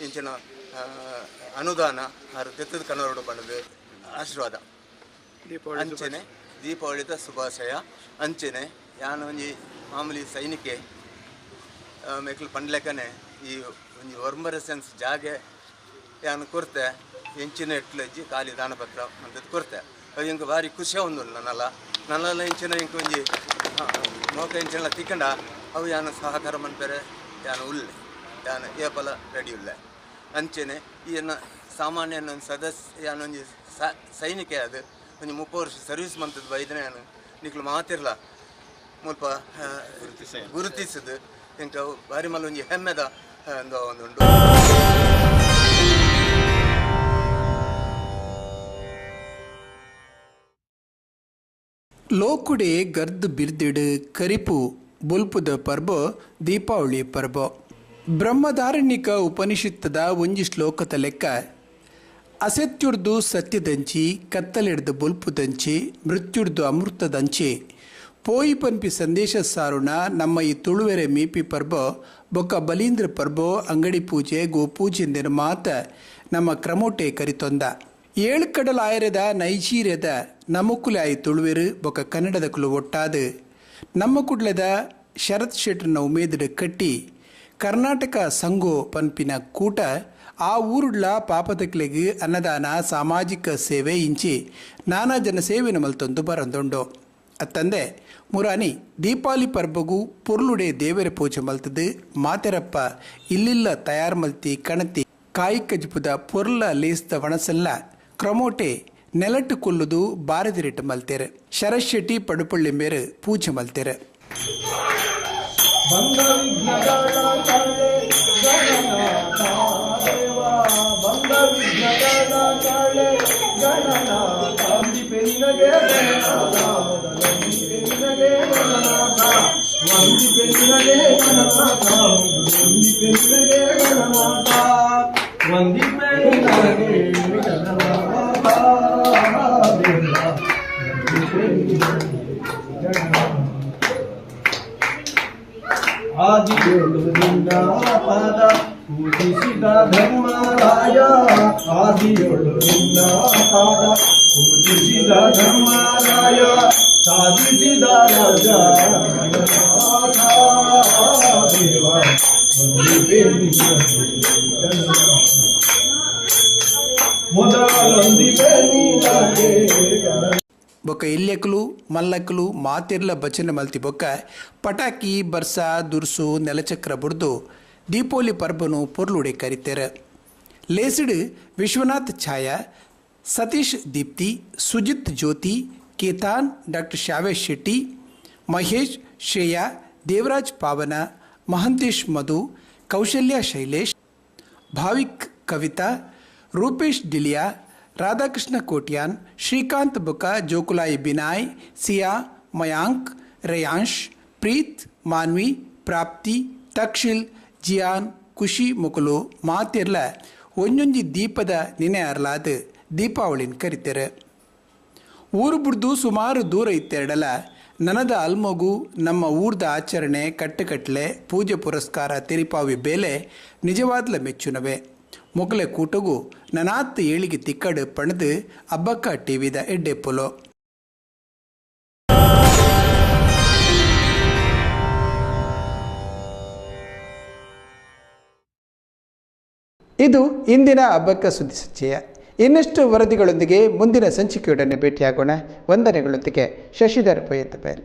Speaker 10: ಇಂಚಿನ ಅನುದಾನ ಅದು ದೆತ್ತದ ಕನ್ನಡ ಬಣ್ಣದ ಆಶೀರ್ವಾದ ಅಂಚನೆ ದೀಪಾವಳಿದ ಶುಭಾಶಯ ಅಂಚನೆ ಯಾನು ಒಂಜಿ ಮಾಮೂಲಿ ಸೈನಿಕೆ ಮೇಕಲ್ ಪಂಡ್ಲೆಕ್ಕನೆ ಈ ಒಂಜಿ ವರ್ಮರೆಸೆನ್ಸ್ ಜಾಗೆ ಯಾನು ಕೊರ್ತೆ ಎಂಚಿನ ಎಟ್ಲಜ್ಜಿ ಖಾಲಿ ದಾನಪತ್ರ ಅಂತದ್ದು ಕೊರ್ತೆ ಅದು ಇಂಕ ಭಾರಿ ಖುಷಿ ಒಂದು ನನ್ನಲ್ಲ ಇಂಚಿನ ಇಂಕ ಒಂಜಿ ಮೋಕ ಇಂಚಿನ ತಿಕ್ಕಂಡ ಅವು ಯಾನು ಸಹಕಾರ ಮನ್ಪೆರೆ ಯಾನು ಉಲ್ಲೆ ಯಾನು ಏಪಲ ರೆಡಿ ಉಲ್ಲೆ ಅಂಚೆನೆ ಈಯನ್ನ ಸಾಮಾನ್ಯ ನನ್ನ ಸದಸ್ಯ ಯಾನೊಂಜಿ ಸೈನಿಕ ಅದು ಒಂಜಿ 30 ವರ್ಷ ಸರ್ವಿಸ್ ಮಂತದ್ದು ಬೈದನೆ ನಾನು ನಿಕ್ಲು ಮಾತಿರ್ಲ ಮುಲ್ಪ ಗುರುತಿಸದು ಇಂಕ ಬಾರಿ ಮಲ್ಲ ಒಂಜಿ ಹೆಮ್ಮೆದ ಒಂದುಂಡು.
Speaker 1: ಲೋಕುಡೆ ಗರ್ದ್ ಬಿರ್ದಿಡ್ ಕರಿಪು ಬುಲ್ಪುದ ಪರ್ಬ ದೀಪಾವಳಿ ಪರ್ಬ. ಬ್ರಹ್ಮಧಾರಣ್ಯಕ ಉಪನಿಷತ್ತದ ಒಂಜಿ ಶ್ಲೋಕದ ಲೆಕ್ಕ ಅಸತ್ಯುಡ್ದು ಸತ್ಯದಂಚಿ ಕತ್ತಲಿಡ್ದು ಬುಲ್ಪುದಂಚಿ ಮೃತ್ಯುಡ್ದು ಅಮೃತದಂಚಿ ಪೋಯಿ ಪನ್ಪಿ ಸಂದೇಶ ಸಾರುಣ ನಮ್ಮ ಈ ತುಳುವೆರೆ ಮೀಪಿ ಪರ್ಬ ಬೊಕ್ಕ ಬಲೀಂದ್ರ ಪರ್ಬ ಅಂಗಡಿ ಪೂಜೆ ಗೋಪೂಜೆ ನಿರ್ಮಾತ ನಮ್ಮ ಕ್ರಮೋಟೆ ಕರಿತೊಂದ 7 ಕಡಲಾಯರದ ನೈಜೀರಿಯಾದ ನಮ್ಮಕುಲಾಯಿ ತುಳುವೆರು ಬೊಕ್ಕ ಕನ್ನಡದ ಕುಲು ಒಟ್ಟಾದು ನಮ್ಮ ಕುಡ್ಲದ ಶರತ್ ಶೆಟ್ರನ ಉಮೇದಡ ಕಟ್ಟಿ ಕರ್ನಾಟಕ ಸಂಘೋ ಪನ್ಪಿನ ಕೂಟ ಆ ಊರುಡ್ಲ ಪಾಪದಕ್ಲೆಗ್ ಅನ್ನದಾನ ಸಾಮಾಜಿಕ ಸೇವೆ ಇಂಚಿ ನಾನಾ ಜನಸೇವೆನ ಮಲ್ತೊಂದು ಬರಂದೊಂಡು ಅತ್ತಂದೆ ಮುರಾನಿ ದೀಪಾವಳಿ ಪರ್ಬಗು ಪೊರ್ಲುಡೆ ದೇವರ ಪೂಜೆ ಮಲ್ತದು ಮಾತೆರಪ್ಪ ಇಲ್ಲಿಲ್ಲ ತಯಾರು ಮಲ್ತಿ ಕಣತಿ ಕಾಯಿ ಕಜ್ಪುದ ಪೊರ್ಲ ಲೇಸ್ದ ವಣಸಲ್ಲ ಕ್ರಮೋಟೆ ನೆಲಟ್ಟು ಕೊಲ್ಲುದು ಬಾರದಿರಿಟ್ಟು ಮಲ್ತೇರೆ ಶರಶೆಟ್ಟಿ ಪಡುಪಳ್ಳಿ ಮೇರೆ ಪೂಜೆ ಮಲ್ತೇರೆ.
Speaker 11: ಆದಿಯೊಳುವಿನ ಪಾದ ಪೂಜಿಸಿದ ಧರ್ಮರಾಯ ಆದಿಯೊಳುವಿನ ಪಾದ ಪೂಜಿಸಿದ ಧರ್ಮರಾಯ ಸಾಧಿಸಿದ ರಾಜ ಮೊದಲೊಂದಿಗೆ
Speaker 1: ಬೊಕ್ಕ ಇಲ್ಲೆಕ್ಕಲು ಮಲ್ಲಕ್ಕಲು ಮಾತಿರ್ಲ ಬಚನ ಮಲ್ತಿ ಬೊಕ್ಕ ಪಟಾಕಿ ಬರ್ಸ ದುರ್ಸು ನೆಲಚಕ್ರ ಬುಡ್ದು ದೀಪಾವಳಿ ಪರ್ಬನು ಪೊರ್ಲುಡೆ ಕರಿತೇರೆ. ಲೇಸಿಡ್ ವಿಶ್ವನಾಥ್ ಛಾಯಾ, ಸತೀಶ್ ದೀಪ್ತಿ, ಸುಜಿತ್ ಜ್ಯೋತಿ, ಕೇತಾನ್, ಡಾಕ್ಟರ್ ಶಾವೇಶ್ ಶೆಟ್ಟಿ, ಮಹೇಶ್, ಶ್ರೇಯಾ, ದೇವರಾಜ್ ಪಾವನ, ಮಹಂತೇಶ್ ಮಧು, ಕೌಶಲ್ಯ ಶೈಲೇಶ್, ಭಾವಿಕ್ ಕವಿತಾ, ರೂಪೇಶ್ ಡಿಲಿಯಾ, ರಾಧಾಕೃಷ್ಣ ಕೋಟ್ಯಾನ್, ಶ್ರೀಕಾಂತ್ ಬುಕ, ಜೋಕುಲಾಯಿ ಬಿನಾಯ್, ಸಿಯಾ, ಮಯಾಂಕ್, ರೇಯಾಂಶ್, ಪ್ರೀತ್, ಮಾನ್ವಿ, ಪ್ರಾಪ್ತಿ, ತಕ್ಷಿಲ್, ಜಿಯಾನ್, ಖುಷಿ ಮುಕುಲು ಮಾತಿರ್ಲ ಒಂಜೊಂಜಿ ದೀಪದ ನೆನೆ ಅರ್ಲಾದ ದೀಪಾವಳಿನ ಕರಿತಾರೆ. ಊರು ಬುಡ್ದು ಸುಮಾರು ದೂರ ಇತ್ತೆರಡಲ ನನದ ಅಲ್ಮಗು ನಮ್ಮ ಊರ್ದ ಆಚರಣೆ ಕಟ್ಟುಕಟ್ಲೆ ಪೂಜೆ ಪುರಸ್ಕಾರ ತಿರಿಪಾವಿ ಬೇಲೆ ನಿಜವಾದ್ಲ ಮೆಚ್ಚುನವೆ. ಮೊಗಲೆ ಕೂಟಗು ನನಾತ್ ಏಳಿಗೆ ತಿಕ್ಕಡು ಪಣದು ಅಬ್ಬಕ್ಕ ಟಿವಿದ ಎಡ್ಡೆ ಪೊಲೋ. ಇದು ಇಂದಿನ ಅಬ್ಬಕ್ಕ ಸುದ್ದಿ ಸಂಚಯ. ಇನ್ನಷ್ಟು ವರದಿಗಳೊಂದಿಗೆ ಮುಂದಿನ ಸಂಚಿಕೆಯೊಡನೆ ಭೇಟಿಯಾಗೋಣ. ವಂದನೆಗಳೊಂದಿಗೆ ಶಶಿಧರ್ ಪೊಯ್ಯತ್ತಬೇಲ್.